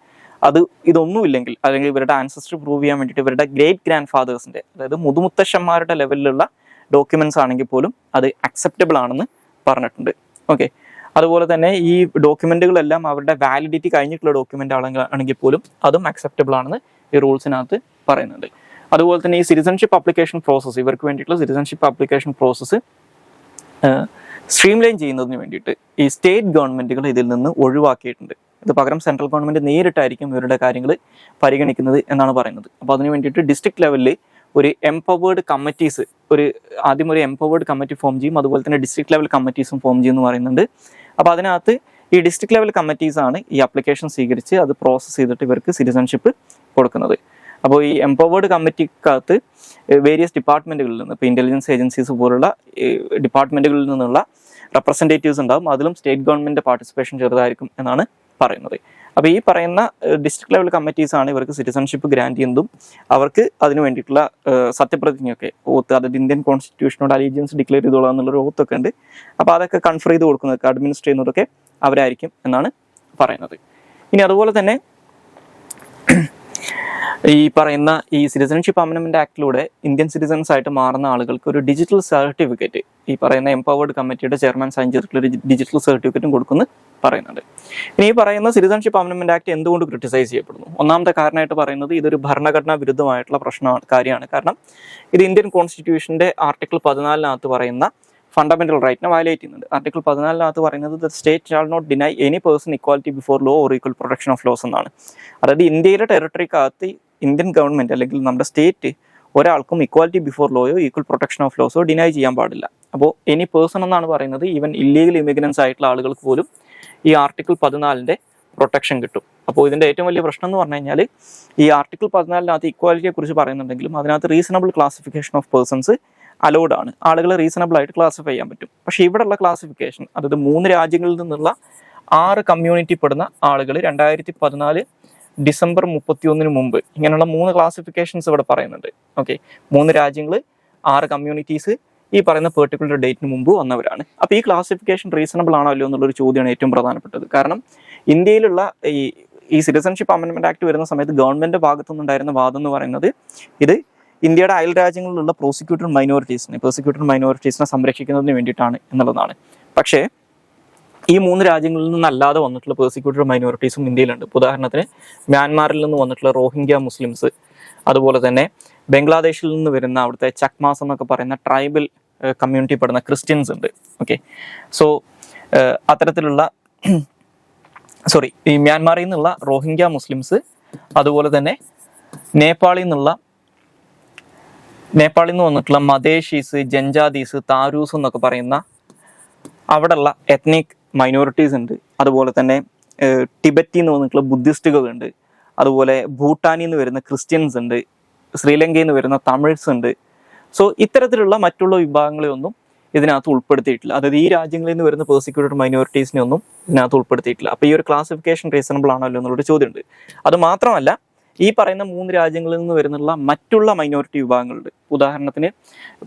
ഇതൊന്നുമില്ലെങ്കിൽ, അല്ലെങ്കിൽ ഇവരുടെ ആൻസസ്ട്രി പ്രൂവ് ചെയ്യാൻ വേണ്ടിയിട്ട് ഇവരുടെ ഗ്രേറ്റ് ഗ്രാൻഡ് ഫാദേഴ്സിന്റെ, അതായത് മുതുമുത്തശ്ശന്മാരുടെ ലെവലിലുള്ള ഡോക്യുമെന്റ്സ് ആണെങ്കിൽ പോലും അത് അക്സെപ്റ്റബിൾ ആണെന്ന് പറഞ്ഞിട്ടുണ്ട്. ഓക്കെ, അതുപോലെ തന്നെ ഈ ഡോക്യുമെന്റുകളെല്ലാം അവരുടെ വാലിഡിറ്റി കഴിഞ്ഞിട്ടുള്ള ഡോക്യുമെന്റ് ആണെങ്കിൽ പോലും അതും അക്സെപ്റ്റബിൾ ആണെന്ന് ഈ റൂൾസിനകത്ത് പറയുന്നുണ്ട്. അതുപോലെ തന്നെ ഈ സിറ്റിസൺഷിപ്പ് ആപ്ലിക്കേഷൻ പ്രോസസ്സ്, ഇവർക്ക് വേണ്ടിയിട്ടുള്ള citizenship application process stream line ചെയ്യുന്നതിന് വേണ്ടിയിട്ട് ഈ സ്റ്റേറ്റ് ഗവൺമെന്റുകൾ ഇതിൽ നിന്ന് ഒഴിവാക്കിയിട്ടുണ്ട്. ഇത് പകരം സെൻട്രൽ ഗവൺമെൻറ് നേരിട്ടായിരിക്കും ഇവരുടെ കാര്യങ്ങൾ പരിഗണിക്കുന്നത് എന്നാണ് പറയുന്നത്. അപ്പോൾ അതിന് വേണ്ടിയിട്ട് ഡിസ്ട്രിക്ട് ലെവലിൽ ഒരു എംപവേർഡ് കമ്മിറ്റീസ് ആദ്യം ഒരു എംപവേർഡ് കമ്മിറ്റി ഫോം ചെയ്യും, അതുപോലെ തന്നെ ഡിസ്ട്രിക്ട് ലെവൽ കമ്മിറ്റീസും ഫോം ചെയ്യുമെന്ന് പറയുന്നുണ്ട്. അപ്പോൾ അതിനകത്ത് ഈ ഡിസ്ട്രിക്ട് ലെവൽ കമ്മിറ്റീസാണ് ഈ ആപ്ലിക്കേഷൻ സ്വീകരിച്ച് അത് പ്രോസസ്സ് ചെയ്തിട്ട് ഇവർക്ക് സിറ്റിസൺഷിപ്പ് കൊടുക്കുന്നത്. അപ്പോൾ ഈ എംപവേർഡ് കമ്മിറ്റിക്കകത്ത് വേരിയസ് ഡിപ്പാർട്ട്മെൻറ്റുകളിൽ നിന്ന്, ഇപ്പോൾ ഇൻ്റലിജൻസ് ഏജൻസീസ് പോലുള്ള ഡിപ്പാർട്ട്മെൻറ്റുകളിൽ നിന്നുള്ള റെപ്രസെൻറ്റേറ്റീവ്സ് ഉണ്ടാകും. അതിലും സ്റ്റേറ്റ് ഗവൺമെൻറ് പാർട്ടിസിപ്പേഷൻ ചെറുതായിരിക്കും എന്നാണ് പറയുന്നത്. അപ്പോൾ ഈ പറയുന്ന ഡിസ്ട്രിക്ട് ലെവൽ കമ്മിറ്റീസാണ് ഇവർക്ക് സിറ്റിസൺഷിപ്പ് ഗ്രാൻറ്റ് ചെയ്യുന്നതും അവർക്ക് അതിന് വേണ്ടിയിട്ടുള്ള സത്യപ്രതിജ്ഞയൊക്കെ ഓത്ത്, അതായത് ഇന്ത്യൻ കോൺസ്റ്റിറ്റ്യൂഷനോട് അലീജിയൻസ് ഡിക്ലെയർ ചെയ്തോളാം എന്നുള്ളൊരു ഓത്തൊക്കെ ഉണ്ട്. അപ്പോൾ അതൊക്കെ കൺഫർ ചെയ്ത് കൊടുക്കുന്നതൊക്കെ അഡ്മിനിസ്റ്റർ ചെയ്യുന്നതൊക്കെ അവരായിരിക്കും എന്നാണ് പറയുന്നത്. ഇനി അതുപോലെ തന്നെ ഈ പറയുന്ന ഈ സിറ്റിസൺഷിപ്പ് അമെൻഡ്മെന്റ് ആക്ടിലൂടെ ഇന്ത്യൻ സിറ്റിസൺസ് ആയിട്ട് മാറുന്ന ആളുകൾക്ക് ഒരു ഡിജിറ്റൽ സർട്ടിഫിക്കറ്റ് ഈ പറയുന്ന എംപവേർഡ് കമ്മിറ്റിയുടെ ചെയർമാൻ സൈൻ ചെയ്തിട്ടുള്ള ഒരു ഡിജിറ്റൽ സർട്ടിഫിക്കറ്റും കൊടുക്കുന്നു പറയുന്നുണ്ട്. ഇനി ഈ പറയുന്ന സിറ്റിസൺഷിപ്പ് അമെൻഡ്മെന്റ് ആക്ട് എന്തുകൊണ്ട് ക്രിട്ടിസൈസ് ചെയ്യപ്പെടുന്നു? ഒന്നാമത്തെ കാരണമായിട്ട് പറയുന്നത് ഇതൊരു ഭരണഘടനാ വിരുദ്ധമായിട്ടുള്ള കാര്യമാണ്. കാരണം ഇത് ഇന്ത്യൻ കോൺസ്റ്റിറ്റ്യൂഷന്റെ ആർട്ടിക്കിൾ 14 പറയുന്ന ഫണ്ടമെന്റൽ റൈറ്റിനെ വയലേറ്റ് ചെയ്യുന്നുണ്ട്. ആർട്ടിക്കിൾ 14 പറയുന്നത് the state shall not deny any person equality before law or equal protection of laws എന്നാണ്. അതായത് ഇന്ത്യയിലെ ടെറിട്ടറിക്കകത്ത് ഇന്ത്യൻ ഗവൺമെന്റ് അല്ലെങ്കിൽ നമ്മുടെ സ്റ്റേറ്റ് ഒരാൾക്കും ഇക്വാലിറ്റി ബിഫോർ ലോയോ ഈക്വൽ പ്രൊട്ടക്ഷൻ ഓഫ് ലോസോ ഡിനൈ ചെയ്യാൻ പാടില്ല. അപ്പോൾ എനി പേഴ്സൺ എന്നാണ് പറയുന്നത് ഈവൻ ഇല്ലീഗൽ ഇമിഗ്രൻസ് ആയിട്ടുള്ള ആളുകൾക്ക് പോലും ഈ ആർട്ടിക്കിൾ 14 പ്രൊട്ടക്ഷൻ കിട്ടും. അപ്പോൾ ഇതിൻ്റെ ഏറ്റവും വലിയ പ്രശ്നം എന്ന് പറഞ്ഞു കഴിഞ്ഞാൽ ഈ ആർട്ടിക്കിൾ 14 ഇക്വാലിറ്റിയെ കുറിച്ച് പറയുന്നുണ്ടെങ്കിലും അതിനകത്ത് reasonable classification of persons allowed ആണ്. ആളുകളെ റീസണബിൾ ആയിട്ട് ക്ലാസിഫൈ ചെയ്യാൻ പറ്റും. പക്ഷേ ഇവിടെയുള്ള ക്ലാസിഫിക്കേഷൻ, അതായത് 3 രാജ്യങ്ങളിൽ നിന്നുള്ള 6 കമ്മ്യൂണിറ്റി പെടുന്ന ആളുകൾ 2014 ഡിസംബർ 31 മുമ്പ് ഇങ്ങനെയുള്ള 3 ക്ലാസിഫിക്കേഷൻസ് ഇവിടെ പറയുന്നുണ്ട്. ഓക്കെ, 3 രാജ്യങ്ങൾ 6 കമ്മ്യൂണിറ്റീസ് ഈ പറയുന്ന പെർട്ടിക്കുലർ ഡേറ്റിന് മുമ്പ് വന്നവരാണ്. അപ്പോൾ ഈ ക്ലാസിഫിക്കേഷൻ റീസണബിൾ ആണോ അല്ലയോ എന്നുള്ളൊരു ചോദ്യമാണ് ഏറ്റവും പ്രധാനപ്പെട്ടത്. കാരണം ഇന്ത്യയിലുള്ള ഈ സിറ്റിസൺഷിപ്പ് അമെൻഡ്മെന്റ് ആക്ട് വരുന്ന സമയത്ത് ഗവൺമെന്റ് ഭാഗത്തുനിന്നുണ്ടായിരുന്ന വാദം എന്ന് പറയുന്നത് ഇത് ഇന്ത്യയുടെ അയൽ രാജ്യങ്ങളിലുള്ള പെർസിക്യൂട്ടഡ് മൈനോറിറ്റീസിനെ സംരക്ഷിക്കുന്നതിന് വേണ്ടിയിട്ടാണ് എന്നുള്ളതാണ്. പക്ഷേ ഈ 3 രാജ്യങ്ങളിൽ നിന്നല്ലാതെ വന്നിട്ടുള്ള പെർസിക്യൂട്ടഡ് മൈനോറിറ്റീസും ഇന്ത്യയിലുണ്ട്. ഉദാഹരണത്തിന് മ്യാൻമാറിൽ നിന്ന് വന്നിട്ടുള്ള റോഹിംഗ്യ മുസ്ലിംസ്, അതുപോലെ തന്നെ ബംഗ്ലാദേശിൽ നിന്ന് വരുന്ന അവിടുത്തെ ചക്മാസ് എന്നൊക്കെ പറയുന്ന ട്രൈബൽ കമ്മ്യൂണിറ്റി പെടുന്ന ക്രിസ്ത്യൻസ് ഉണ്ട്. ഓക്കെ, സോ അത്തരത്തിലുള്ള ഈ മ്യാൻമാറിൽ നിന്നുള്ള റോഹിംഗ്യ മുസ്ലിംസ്, അതുപോലെ തന്നെ നേപ്പാളിൽ നിന്ന് വന്നിട്ടുള്ള മദേശീസ്, ജൻജാതീസ്, താരൂസ് എന്നൊക്കെ പറയുന്ന അവിടെയുള്ള എത്നിക് മൈനോറിറ്റീസ് ഉണ്ട്. അതുപോലെ തന്നെ ടിബറ്റിൽ നിന്ന് വന്നിട്ടുള്ള ബുദ്ധിസ്റ്റുകളുണ്ട്, അതുപോലെ ഭൂട്ടാനിൽ നിന്ന് വരുന്ന ക്രിസ്ത്യൻസ് ഉണ്ട്, ശ്രീലങ്കയിൽ നിന്ന് വരുന്ന തമിഴ്സ് ഉണ്ട്. സോ ഇത്തരത്തിലുള്ള മറ്റുള്ള വിഭാഗങ്ങളെ ഒന്നും ഇതിനകത്ത് ഉൾപ്പെടുത്തിയിട്ടില്ല. അതായത് ഈ രാജ്യങ്ങളിൽ നിന്ന് വരുന്ന പെർസിക്യൂട്ടഡ് മൈനോറിറ്റീസിനെ ഒന്നും ഇതിനകത്ത് ഉൾപ്പെടുത്തിയിട്ടില്ല. അപ്പോൾ ഈ ഒരു ക്ലാസിഫിക്കേഷൻ റീസണബിൾ ആണല്ലോ എന്നുള്ളൊരു ചോദ്യമുണ്ട്. അത് മാത്രമല്ല, ഈ പറയുന്ന 3 രാജ്യങ്ങളിൽ നിന്ന് വരുന്നുള്ള മറ്റുള്ള മൈനോറിറ്റി വിഭാഗങ്ങളുണ്ട്. ഉദാഹരണത്തിന്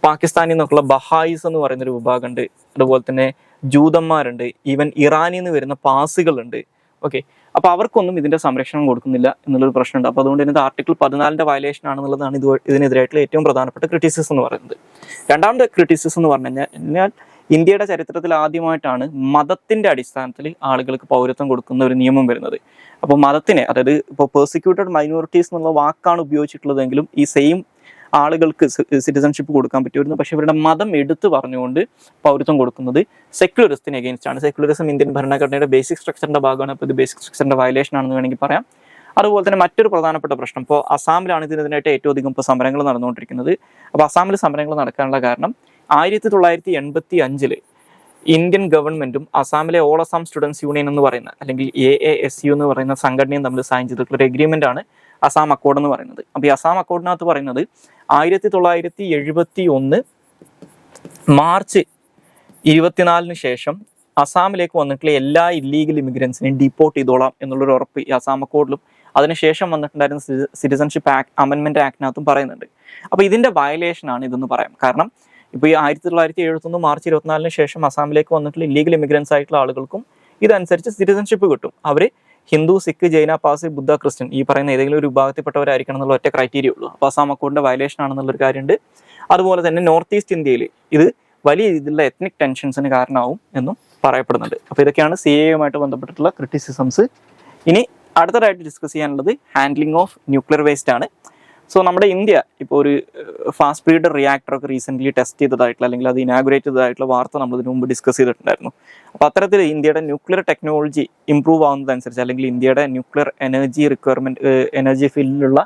പാകിസ്ഥാനിൽ നിന്നൊക്കെയുള്ള ബഹായിസ് എന്ന് പറയുന്നൊരു വിഭാഗമുണ്ട്, അതുപോലെ തന്നെ ജൂതന്മാരുണ്ട്, ഈവൻ ഇറാനിൽ നിന്ന് വരുന്ന പാസികളുണ്ട്. ഓക്കെ, അപ്പോൾ അവർക്കൊന്നും ഇതിന്റെ സംരക്ഷണം കൊടുക്കുന്നില്ല എന്നുള്ളൊരു പ്രശ്നമുണ്ട്. അപ്പോൾ അതുകൊണ്ട് തന്നെ ആർട്ടിക്കിൾ 14 വയലേഷൻ ആണെന്നുള്ളതാണ് ഇതിനെതിരായിട്ടുള്ള ഏറ്റവും പ്രധാനപ്പെട്ട ക്രിറ്റിസിസം എന്ന് പറയുന്നത്. രണ്ടാമത്തെ ക്രിറ്റിസിസം എന്ന് പറഞ്ഞു കഴിഞ്ഞാൽ ഇന്ത്യയുടെ ചരിത്രത്തിൽ ആദ്യമായിട്ടാണ് മതത്തിന്റെ അടിസ്ഥാനത്തിൽ ആളുകൾക്ക് പൗരത്വം കൊടുക്കുന്ന ഒരു നിയമം വരുന്നത്. അപ്പോൾ മതത്തിനെ, അതായത് ഇപ്പോൾ പെർസിക്യൂട്ടഡ് മൈനോറിറ്റീസ് എന്നുള്ള വാക്കാണ് ഉപയോഗിച്ചിട്ടുള്ളതെങ്കിലും ഈ സെയിം ആളുകൾക്ക് സിറ്റിസൺഷിപ്പ് കൊടുക്കാൻ പറ്റുമായിരുന്നു. പക്ഷെ ഇവരുടെ മതം എടുത്തു പറഞ്ഞുകൊണ്ട് പൗരത്വം കൊടുക്കുന്നത് സെക്യുലറിസത്തിന് എഗെയിൻസ്റ്റ് ആണ്. സെക്യുലറിസം ഇന്ത്യൻ ഭരണഘടനയുടെ ബേസിക് സ്ട്രക്ചറിന്റെ ഭാഗമാണ്. അപ്പോൾ ഇത് ബേസിക് സ്ട്രക്ചറിന്റെ വയലേഷൻ ആണെന്ന് വേണമെങ്കിൽ പറയാം. അതുപോലെ തന്നെ മറ്റൊരു പ്രധാനപ്പെട്ട പ്രശ്നം, ഇപ്പോൾ അസാമിലാണ് ഇതിനെതിരായിട്ട് ഏറ്റവും അധികം ഇപ്പോൾ സമരങ്ങൾ നടന്നുകൊണ്ടിരിക്കുന്നത്. അപ്പോൾ അസാമിൽ സമരങ്ങൾ നടക്കാനുള്ള കാരണം 1985 ഇന്ത്യൻ ഗവൺമെന്റും അസാമിലെ ഓൾ അസാം സ്റ്റുഡൻസ് യൂണിയൻ എന്ന് പറയുന്ന, അല്ലെങ്കിൽ AASU എന്ന് പറയുന്ന സംഘടനയും തമ്മിൽ സൈൻ ചെയ്തിട്ടുള്ള ഒരു എഗ്രിമെന്റ് ആണ് അസാം അക്കോർഡ് എന്ന് പറയുന്നത്. അപ്പോൾ ഈ അസാം അക്കോർഡിനകത്ത് പറയുന്നത് 1971 മാർച്ച് 24 ശേഷം അസാമിലേക്ക് വന്നിട്ടുള്ള എല്ലാ ഇല്ലീഗൽ ഇമിഗ്രൻസിനെയും ഡിപ്പോർട്ട് ചെയ്തോളാം എന്നുള്ളൊരു ഉറപ്പ് ഈ അസാം അക്കോർഡിലും അതിനുശേഷം വന്നിട്ടുണ്ടായിരുന്ന സിറ്റിസൺഷിപ്പ് അമെൻമെന്റ് ആക്ടിനകത്തും പറയുന്നുണ്ട്. അപ്പോൾ ഇതിന്റെ വയലേഷൻ ആണ് ഇതെന്ന് പറയാം. കാരണം ഇപ്പോൾ ഈ 1971 മാർച്ച് 24 ശേഷം അസാമിലേക്ക് വന്നിട്ടുള്ള ഇല്ലീഗൽ ഇമിഗ്രൻസ് ആയിട്ടുള്ള ആളുകൾക്കും ഇതനുസരിച്ച് സിറ്റിസൺഷിപ്പ് കിട്ടും. അവർ ഹിന്ദു, സിഖ്, ജൈന, പാസി, ബുദ്ധ, ക്രിസ്ത്യൻ ഈ പറയുന്ന ഏതെങ്കിലും ഒരു വിഭാഗത്തിൽപ്പെട്ടവരായിരിക്കണം എന്നുള്ള ഒറ്റ ക്രൈറ്റീരിയ ഉള്ളൂ. അപ്പോൾ അസാം അക്കോർഡിന്റെ വയലേഷൻ ആണെന്നുള്ളൊരു കാര്യമുണ്ട്. അതുപോലെ തന്നെ നോർത്ത് ഈസ്റ്റ് ഇന്ത്യയിൽ ഇത് വലിയ രീതിയിലുള്ള എത്നിക് ടെൻഷൻസിന് കാരണമാവും എന്നും പറയപ്പെടുന്നുണ്ട്. അപ്പോൾ ഇതൊക്കെയാണ് CAA-യുമായിട്ട് ബന്ധപ്പെട്ടിട്ടുള്ള ക്രിറ്റിസിസംസ്. ഇനി അടുത്തതായിട്ട് ഡിസ്കസ് ചെയ്യാനുള്ളത് ഹാൻഡ്ലിംഗ് ഓഫ് ന്യൂക്ലിയർ വേസ്റ്റ് ആണ്. സോ നമ്മുടെ ഇന്ത്യ ഇപ്പോൾ ഒരു ഫാസ്റ്റ് ബ്രീഡർ റിയാക്ടറൊക്കെ റീസെൻ്റ്ലി ടെസ്റ്റ് ചെയ്തതായിട്ടുള്ള അല്ലെങ്കിൽ അത് ഇനാഗുറേറ്റ് ചെയ്തതായിട്ടുള്ള വാർത്ത നമ്മൾ ഇതിനു മുമ്പ് ഡിസ്കസ് ചെയ്തിട്ടുണ്ടായിരുന്നു. അപ്പോൾ അത്തരത്തിൽ ഇന്ത്യയുടെ ന്യൂക്ലിയർ ടെക്നോളജി ഇംപ്രൂവ് ആവുന്നതനുസരിച്ച് അല്ലെങ്കിൽ ഇന്ത്യയുടെ ന്യൂക്ലിയർ എനർജി റിക്വയർമെൻറ്റ് എനർജി ഫീൽഡിലുള്ള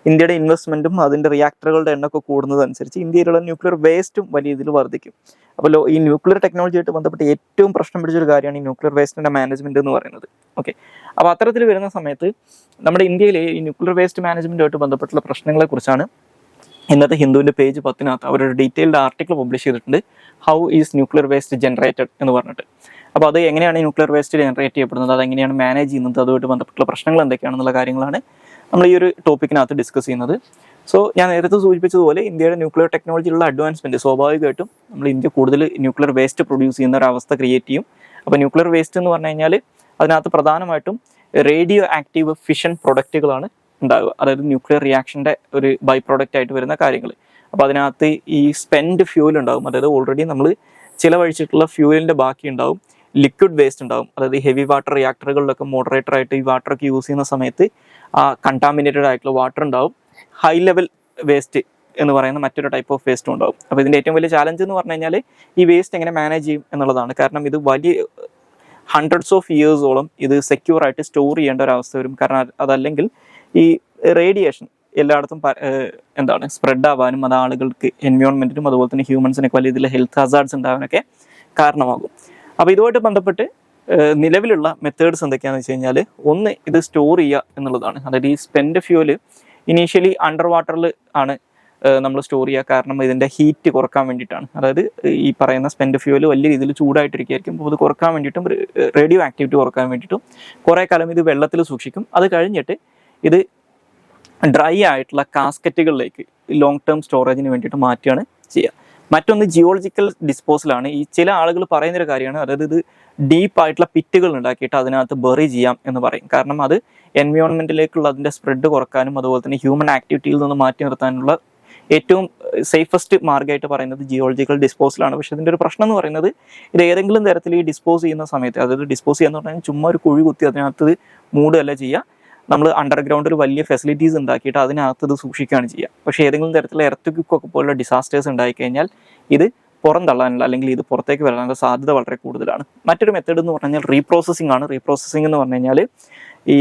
ഇന്ത്യയുടെ ഇൻവെസ്റ്റ്മെൻറ്റും അതിൻ്റെ റിയാക്ടറുകളുടെ എണ്ണമൊക്കെ കൂടുന്നതനുസരിച്ച് ഇന്ത്യയിലുള്ള ന്യൂക്ലിയർ വേസ്റ്റും വലിയ രീതിയിൽ വർദ്ധിക്കും. അപ്പോൾ ഈ ന്യൂക്ലിയർ ടെക്നോളജിയായിട്ട് ബന്ധപ്പെട്ട് ഏറ്റവും പ്രശ്നം പിടിച്ചൊരു കാര്യമാണ് ഈ ന്യൂക്ലിയർ വേസ്റ്റിൻ്റെ മാനേജ്മെൻറ്റ് എന്ന് പറയുന്നത്. ഓക്കെ, അപ്പോൾ അത്തരത്തിൽ വരുന്ന സമയത്ത് നമ്മുടെ ഇന്ത്യയിലെ ഈ ന്യൂക്ലിയർ വേസ്റ്റ് മാനേജ്മെൻറ്റുമായിട്ട് ബന്ധപ്പെട്ടുള്ള പ്രശ്നങ്ങളെക്കുറിച്ചാണ് ഇന്നത്തെ ഹിന്ദുവിൻ്റെ പേജ് 10 അവരൊരു ഡീറ്റെയിൽഡ് ആർട്ടിക്കിൾ പബ്ലിഷ് ചെയ്തിട്ടുണ്ട്, how is nuclear waste generated എന്ന് പറഞ്ഞിട്ട്. അപ്പോൾ അത് എങ്ങനെയാണ് ന്യൂക്ലിയർ വേസ്റ്റ് ജനറേറ്റ് ചെയ്യപ്പെടുന്നത്, അതെങ്ങനെയാണ് മാനേജ് ചെയ്യുന്നത്, അതുമായിട്ട് ബന്ധപ്പെട്ടുള്ള പ്രശ്നങ്ങൾ എന്തൊക്കെയാണെന്നുള്ള കാര്യങ്ങളാണ് നമ്മൾ ഈ ഒരു ടോപ്പിക്കിനകത്ത് ഡിസ്കസ് ചെയ്യുന്നത്. സോ ഞാൻ നേരത്തെ സൂചിപ്പിച്ചതുപോലെ ഇന്ത്യയുടെ ന്യൂക്ലിയർ ടെക്നോളജിയിലുള്ള അഡ്വാൻസ്മെൻറ്റ് സ്വാഭാവികമായിട്ടും നമ്മൾ ഇന്ത്യ കൂടുതൽ ന്യൂക്ലിയർ വേസ്റ്റ് പ്രൊഡ്യൂസ് ചെയ്യുന്ന ഒരു അവസ്ഥ ക്രിയേറ്റ് ചെയ്യും. അപ്പോൾ ന്യൂക്ലിയർ വേസ്റ്റ് എന്ന് പറഞ്ഞു കഴിഞ്ഞാൽ അതിനകത്ത് പ്രധാനമായിട്ടും റേഡിയോ ആക്റ്റീവ് ഫിഷൻ പ്രൊഡക്റ്റുകളാണ് ഉണ്ടാവുക, അതായത് ന്യൂക്ലിയർ റിയാക്ഷൻ്റെ ഒരു ബൈ പ്രോഡക്റ്റ് ആയിട്ട് വരുന്ന കാര്യങ്ങൾ. അപ്പോൾ അതിനകത്ത് ഈ സ്പെൻഡ് ഫ്യൂൽ ഉണ്ടാവും, അതായത് ഓൾറെഡി നമ്മൾ ചിലവഴിച്ചിട്ടുള്ള ഫ്യൂവലിൻ്റെ ബാക്കി ഉണ്ടാവും, ലിക്വിഡ് വേസ്റ്റ് ഉണ്ടാവും, അതായത് ഹെവി വാട്ടർ റിയാക്ടറുകളിലൊക്കെ മോഡറേറ്ററായിട്ട് ഈ വാട്ടറൊക്കെ യൂസ് ചെയ്യുന്ന സമയത്ത് ആ കണ്ടാമിനേറ്റഡ് ആയിട്ടുള്ള വാട്ടർ ഉണ്ടാവും, ഹൈ ലെവൽ വേസ്റ്റ് എന്ന് പറയുന്ന മറ്റൊരു ടൈപ്പ് ഓഫ് വേസ്റ്റും ഉണ്ടാവും. അപ്പോൾ ഇതിൻ്റെ ഏറ്റവും വലിയ ചാലഞ്ച് എന്ന് പറഞ്ഞു കഴിഞ്ഞാൽ ഈ വേസ്റ്റ് എങ്ങനെ മാനേജ് ചെയ്യും എന്നുള്ളതാണ്. കാരണം ഇത് വലിയ ഹൺഡ്രഡ്സ് ഓഫ് ഇയേഴ്സോളം ഇത് സെക്യൂർ ആയിട്ട് സ്റ്റോർ ചെയ്യേണ്ട ഒരു അവസ്ഥ വരും. കാരണം അതല്ലെങ്കിൽ ഈ റേഡിയേഷൻ എല്ലായിടത്തും സ്പ്രെഡ് ആവാനും അത് ആളുകൾക്ക് എൻവയോൺമെൻറ്റിനും അതുപോലെ തന്നെ ഹ്യൂമൻസിനൊക്കെ വലിയ ഇതിൽ ഹെൽത്ത് ഹസാർഡ്സ് ഉണ്ടാകാനൊക്കെ കാരണമാകും. അപ്പോൾ ഇതുമായിട്ട് ബന്ധപ്പെട്ട് നിലവിലുള്ള മെത്തേഡ്സ് എന്തൊക്കെയാണെന്ന് വെച്ച് കഴിഞ്ഞാൽ, ഒന്ന് ഇത് സ്റ്റോർ ചെയ്യുക എന്നുള്ളതാണ്. അതായത് ഈ സ്പെൻഡ് ഫ്യൂല് ഇനീഷ്യലി അണ്ടർ വാട്ടറിൽ ആണ് നമ്മൾ സ്റ്റോർ ചെയ്യുക, കാരണം ഇതിൻ്റെ ഹീറ്റ് കുറക്കാൻ വേണ്ടിയിട്ടാണ്. അതായത് ഈ പറയുന്ന സ്പെൻഡ് ഫ്യൂല് വലിയ രീതിയിൽ ചൂടായിട്ടിരിക്കുകയായിരിക്കും. അപ്പോൾ അത് കുറക്കാൻ വേണ്ടിയിട്ടും റേഡിയോ ആക്ടിവിറ്റി കുറക്കാൻ വേണ്ടിയിട്ടും കുറേ കാലം ഇത് വെള്ളത്തിൽ സൂക്ഷിക്കും. അത് കഴിഞ്ഞിട്ട് ഇത് ഡ്രൈ ആയിട്ടുള്ള കാസ്കറ്റുകളിലേക്ക് ലോങ് ടേം സ്റ്റോറേജിന് വേണ്ടിയിട്ട് മാറ്റുകയാണ് ചെയ്യുക. മറ്റൊന്ന് ജിയോളജിക്കൽ ഡിസ്പോസലാണ്. ഈ ചില ആളുകൾ പറയുന്നൊരു കാര്യമാണ്, അതായത് ഇത് ഡീപ്പായിട്ടുള്ള പിറ്റുകൾ ഉണ്ടാക്കിയിട്ട് അതിനകത്ത് ബറി ചെയ്യാം എന്ന് പറയും. കാരണം അത് എൻവയോൺമെൻറ്റിലേക്കുള്ള അതിൻ്റെ സ്പ്രെഡ് കുറക്കാനും അതുപോലെ തന്നെ ഹ്യൂമൻ ആക്ടിവിറ്റിയിൽ നിന്ന് മാറ്റി നിർത്താനുള്ള ഏറ്റവും സേഫസ്റ്റ് മാർഗ്ഗമായിട്ട് പറയുന്നത് ജിയോളജിക്കൽ ഡിസ്പോസലാണ്. പക്ഷേ ഇതിൻ്റെ ഒരു പ്രശ്നം എന്ന് പറയുന്നത്, ഇത് ഏതെങ്കിലും തരത്തിൽ ഈ ഡിസ്പോസ് ചെയ്യുന്ന സമയത്ത്, അതായത് ഡിസ്പോസ് ചെയ്യാന്ന് പറഞ്ഞാൽ ചുമ്മാ ഒരു കുഴി കുത്തി അതിനകത്ത് മൂടുകയല്ല ചെയ്യുക, നമ്മൾ അണ്ടർഗ്രൗണ്ട് ഒരു വലിയ ഫെസിലിറ്റീസ് ഉണ്ടാക്കിയിട്ട് അതിനകത്ത് ഇത് സൂക്ഷിക്കുകയാണ് ചെയ്യുക. പക്ഷേ ഏതെങ്കിലും തരത്തിലുള്ള എർത്തുക്വിക്കൊക്കെ പോലുള്ള ഡിസാസ്റ്റേഴ്സ് ഉണ്ടായിക്കഴിഞ്ഞാൽ ഇത് പുറന്തള്ളാനുള്ള അല്ലെങ്കിൽ ഇത് പുറത്തേക്ക് വരാനുള്ള സാധ്യത വളരെ കൂടുതലാണ്. മറ്റൊരു മെത്തേഡ് എന്ന് പറഞ്ഞു കഴിഞ്ഞാൽ റീപ്രോസസ്സിംഗ് ആണ്. റീപ്രോസസ്സിംഗ് എന്ന് പറഞ്ഞു കഴിഞ്ഞാൽ ഈ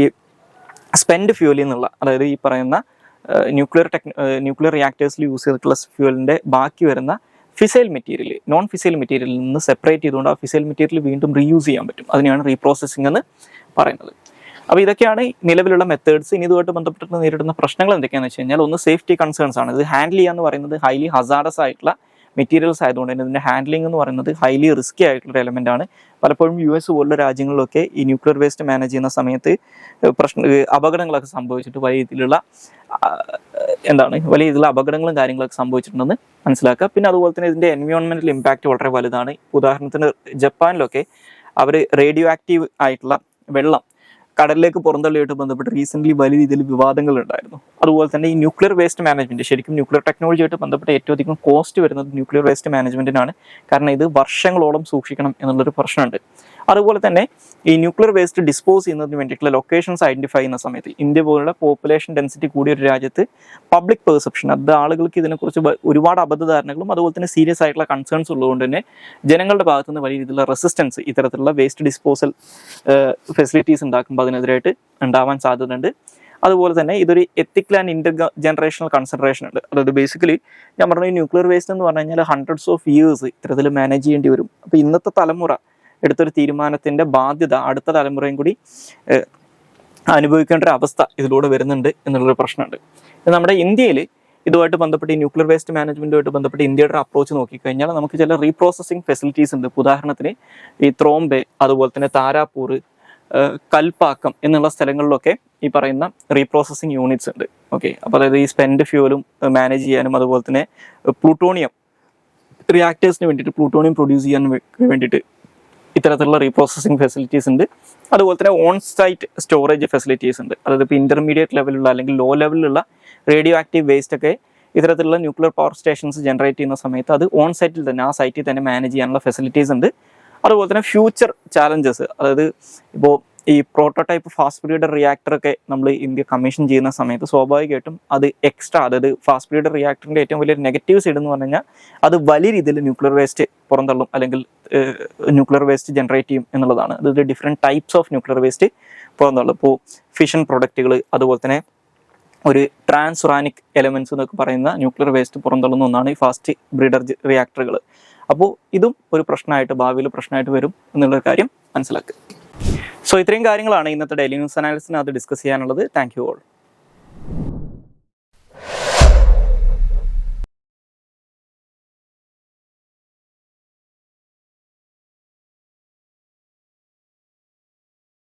സ്പെൻഡ് ഫ്യൂലിൽ നിന്നുള്ള, അതായത് ഈ പറയുന്ന ന്യൂക്ലിയർ റിയാക്ടേഴ്സിൽ യൂസ് ചെയ്തിട്ടുള്ള ഫ്യൂവലിൻ്റെ ബാക്കി വരുന്ന ഫിസൈൽ മെറ്റീരിയൽ നോൺ ഫിസൈൽ മെറ്റീരിയലിൽ നിന്ന് സെപ്പറേറ്റ് ചെയ്തുകൊണ്ട് ആ ഫിസൈൽ മെറ്റീരിയൽ വീണ്ടും റീയൂസ് ചെയ്യാൻ പറ്റും. അതിനെയാണ് റീപ്രോസസ്സിംഗ് എന്ന് പറയുന്നത്. അപ്പോൾ ഇതൊക്കെയാണ് നിലവിലുള്ള മെത്തേഡ്സ്. ഇനി ഇതുമായിട്ട് ബന്ധപ്പെട്ട് നേരിടുന്ന പ്രശ്നങ്ങൾ എന്തൊക്കെയാണെന്ന് വെച്ച് കഴിഞ്ഞാൽ, ഒന്ന് സേഫ്റ്റി കൺസേൺസ് ആണ്. ഇത് ഹാൻഡിൽ ചെയ്യുക എന്ന് പറയുന്നത് ഹൈലി ഹസാർഡസ് ആയിട്ടുള്ള മെറ്റീരിയൽസ് ആയതുകൊണ്ട് തന്നെ ഇതിൻ്റെ ഹാൻഡ്ലിംഗ് എന്ന് പറയുന്നത് ഹൈലി റിസ്കി ആയിട്ടുള്ള എലമെൻ്റ് ആണ്. പലപ്പോഴും US പോലുള്ള രാജ്യങ്ങളിലൊക്കെ ഈ ന്യൂക്ലിയർ വേസ്റ്റ് മാനേജ് ചെയ്യുന്ന സമയത്ത് അപകടങ്ങളൊക്കെ സംഭവിച്ചിട്ട് വലിയ രീതിയിലുള്ള അപകടങ്ങളും കാര്യങ്ങളൊക്കെ സംഭവിച്ചിട്ടുണ്ടെന്ന് മനസ്സിലാക്കുക. പിന്നെ അതുപോലെ തന്നെ ഇതിൻ്റെ എൻവയോൺമെൻറ്റൽ ഇമ്പാക്റ്റ് വളരെ വലുതാണ്. ഉദാഹരണത്തിന് ജപ്പാനിലൊക്കെ അവർ റേഡിയോ ആക്റ്റീവ് ആയിട്ടുള്ള വെള്ളം കടലിലേക്ക് പുറന്തള്ളിയായിട്ട് ബന്ധപ്പെട്ട് റീസെൻ്റ്ലി വലിയ രീതിയിൽ വിവാദങ്ങൾ ഉണ്ടായിരുന്നു. അതുപോലെ തന്നെ ഈ ന്യൂക്ലിയർ വേസ്റ്റ് മാനേജ്മെൻറ്റ്, ശരിക്കും ന്യൂക്ലിയർ ടെക്നോളജിയായിട്ട് ബന്ധപ്പെട്ട് ഏറ്റവും അധികം കോസ്റ്റ് വരുന്നത് ന്യൂക്ലിയർ വേസ്റ്റ് മാനേജ്മെൻറ്റിനാണ്. കാരണം ഇത് വർഷങ്ങളോളം സൂക്ഷിക്കണം എന്നുള്ളൊരു പ്രശ്നമുണ്ട്. അതുപോലെ തന്നെ ഈ ന്യൂക്ലിയർ വേസ്റ്റ് ഡിസ്പോസ് ചെയ്യുന്നതിന് വേണ്ടിയിട്ടുള്ള ലൊക്കേഷൻസ് ഐഡൻറ്റിഫൈ ചെയ്യുന്ന സമയത്ത് ഇന്ത്യ പോലുള്ള പോപ്പുലേഷൻ ഡെൻസിറ്റി കൂടിയ ഒരു രാജ്യത്ത് പബ്ലിക് പെർസെപ്ഷൻ, അത് ആളുകൾക്ക് ഇതിനെക്കുറിച്ച് ഒരുപാട് അബദ്ധധാരണകളും അതുപോലെ തന്നെ സീരിയസ് ആയിട്ടുള്ള കൺസേൺസ് ഉള്ളതുകൊണ്ട് തന്നെ ജനങ്ങളുടെ ഭാഗത്തു നിന്ന് വലിയ രീതിയിലുള്ള റെസിസ്റ്റൻസ് ഇത്തരത്തിലുള്ള വേസ്റ്റ് ഡിസ്പോസൽ ഫെസിലിറ്റീസ് ഉണ്ടാക്കുമ്പോൾ അതിനെതിരായിട്ട് ഉണ്ടാവാൻ സാധ്യതയുണ്ട്. അതുപോലെ തന്നെ ഇതൊരു ethical and Inter generational consideration ഉണ്ട്. അതായത് ബേസിക്കലി ഞാൻ പറഞ്ഞ ന്യൂക്ലിയർ വേസ്റ്റ് എന്ന് പറഞ്ഞു കഴിഞ്ഞാൽ ഹൺഡ്രഡ്സ് ഓഫ് ഇയേഴ്സ് ഇത്തരത്തിൽ മാനേജ് ചെയ്യേണ്ടി വരും. അപ്പോൾ ഇന്നത്തെ തലമുറ എടുത്തൊരു തീരുമാനത്തിൻ്റെ ബാധ്യത അടുത്ത തലമുറയും കൂടി അനുഭവിക്കേണ്ട ഒരു അവസ്ഥ ഇതിലൂടെ വരുന്നുണ്ട് എന്നുള്ളൊരു പ്രശ്നമുണ്ട്. നമ്മുടെ ഇന്ത്യയിൽ ഇതുമായിട്ട് ബന്ധപ്പെട്ട് ഈ ന്യൂക്ലിയർ വേസ്റ്റ് മാനേജ്മെൻറ്റുമായിട്ട് ബന്ധപ്പെട്ട് ഇന്ത്യയുടെ അപ്രോച്ച് നോക്കിക്കഴിഞ്ഞാൽ നമുക്ക് ചില റീപ്രോസസ്സിംഗ് ഫെസിലിറ്റീസ് ഉണ്ട്. ഉദാഹരണത്തിന് ഈ ത്രോംബെ, അതുപോലെ തന്നെ താരാപൂർ, കൽപ്പാക്കം എന്നുള്ള സ്ഥലങ്ങളിലൊക്കെ ഈ പറയുന്ന റീപ്രോസസ്സിങ് യൂണിറ്റ്സ് ഉണ്ട്. ഓക്കെ, അപ്പോൾ അതായത് ഈ സ്പെൻഡ് ഫ്യൂലും മാനേജ് ചെയ്യാനും അതുപോലെ തന്നെ പ്ലൂട്ടോണിയം റിയാക്ടേഴ്സിന് വേണ്ടിയിട്ട് പ്ലൂട്ടോണിയം പ്രൊഡ്യൂസ് ചെയ്യാൻ വേണ്ടിയിട്ട് ഇത്തരത്തിലുള്ള റീപ്രോസസ്സിങ് ഫെസിലിറ്റീസ് ഉണ്ട്. അതുപോലെ തന്നെ ഓൺ സൈറ്റ് സ്റ്റോറേജ് ഫെസിലിറ്റീസ് ഉണ്ട്. അതായത് ഇപ്പോൾ ഇൻ്റർമീഡിയറ്റ് ലെവലിലുള്ള അല്ലെങ്കിൽ ലോ ലെവലിലുള്ള റേഡിയോ ആക്റ്റീവ് വേസ്റ്റ് ഒക്കെ ഇത്തരത്തിലുള്ള ന്യൂക്ലിയർ പവർ സ്റ്റേഷൻസ് ജനറേറ്റ് ചെയ്യുന്ന സമയത്ത് അത് ഓൺ സൈറ്റിൽ തന്നെ ആ സൈറ്റിൽ തന്നെ മാനേജ് ചെയ്യാനുള്ള ഫെസിലിറ്റീസ് ഉണ്ട്. അതുപോലെ തന്നെ ഫ്യൂച്ചർ ചാലഞ്ചസ്, അതായത് ഇപ്പോൾ ഈ പ്രോട്ടോടൈപ്പ് ഫാസ്റ്റ് ബ്രീഡർ റിയാക്ടറൊക്കെ നമ്മൾ ഇന്ത്യ കമ്മീഷൻ ചെയ്യുന്ന സമയത്ത് സ്വാഭാവികമായിട്ടും അത് എക്സ്ട്രാ, അതായത് ഫാസ്റ്റ് ബ്രീഡർ റിയാക്ടറിൻ്റെ ഏറ്റവും വലിയൊരു നെഗറ്റീവ് സൈഡ് എന്ന് പറഞ്ഞു കഴിഞ്ഞാൽ അത് വലിയ രീതിയിൽ ന്യൂക്ലിയർ വേസ്റ്റ് പുറന്തള്ളും, അല്ലെങ്കിൽ ന്യൂക്ലിയർ വേസ്റ്റ് ജനറേറ്റ് ചെയ്യും എന്നുള്ളതാണ്. അതായത് different types of nuclear waste പുറന്തള്ളും. ഇപ്പോൾ ഫിഷൻ പ്രൊഡക്റ്റുകൾ, അതുപോലെ തന്നെ ഒരു ട്രാൻസുറാനിക് എലമെൻറ്റ്സ് എന്നൊക്കെ പറയുന്ന ന്യൂക്ലിയർ വേസ്റ്റ് പുറന്തള്ളുന്ന ഒന്നാണ് ഈ ഫാസ്റ്റ് ബ്രീഡർ റിയാക്ടറുകൾ. അപ്പോൾ ഇതും ഒരു പ്രശ്നമായിട്ട്, ഭാവിയിൽ പ്രശ്നമായിട്ട് വരും എന്നുള്ളൊരു കാര്യം മനസ്സിലാക്കുക. സോ ഇത്രയും കാര്യങ്ങളാണ് ഇന്നത്തെ ഡെയിലി ന്യൂസ് അനാലിസിനകത്ത് ഡിസ്കസ് ചെയ്യാനുള്ളത്. Thank you all.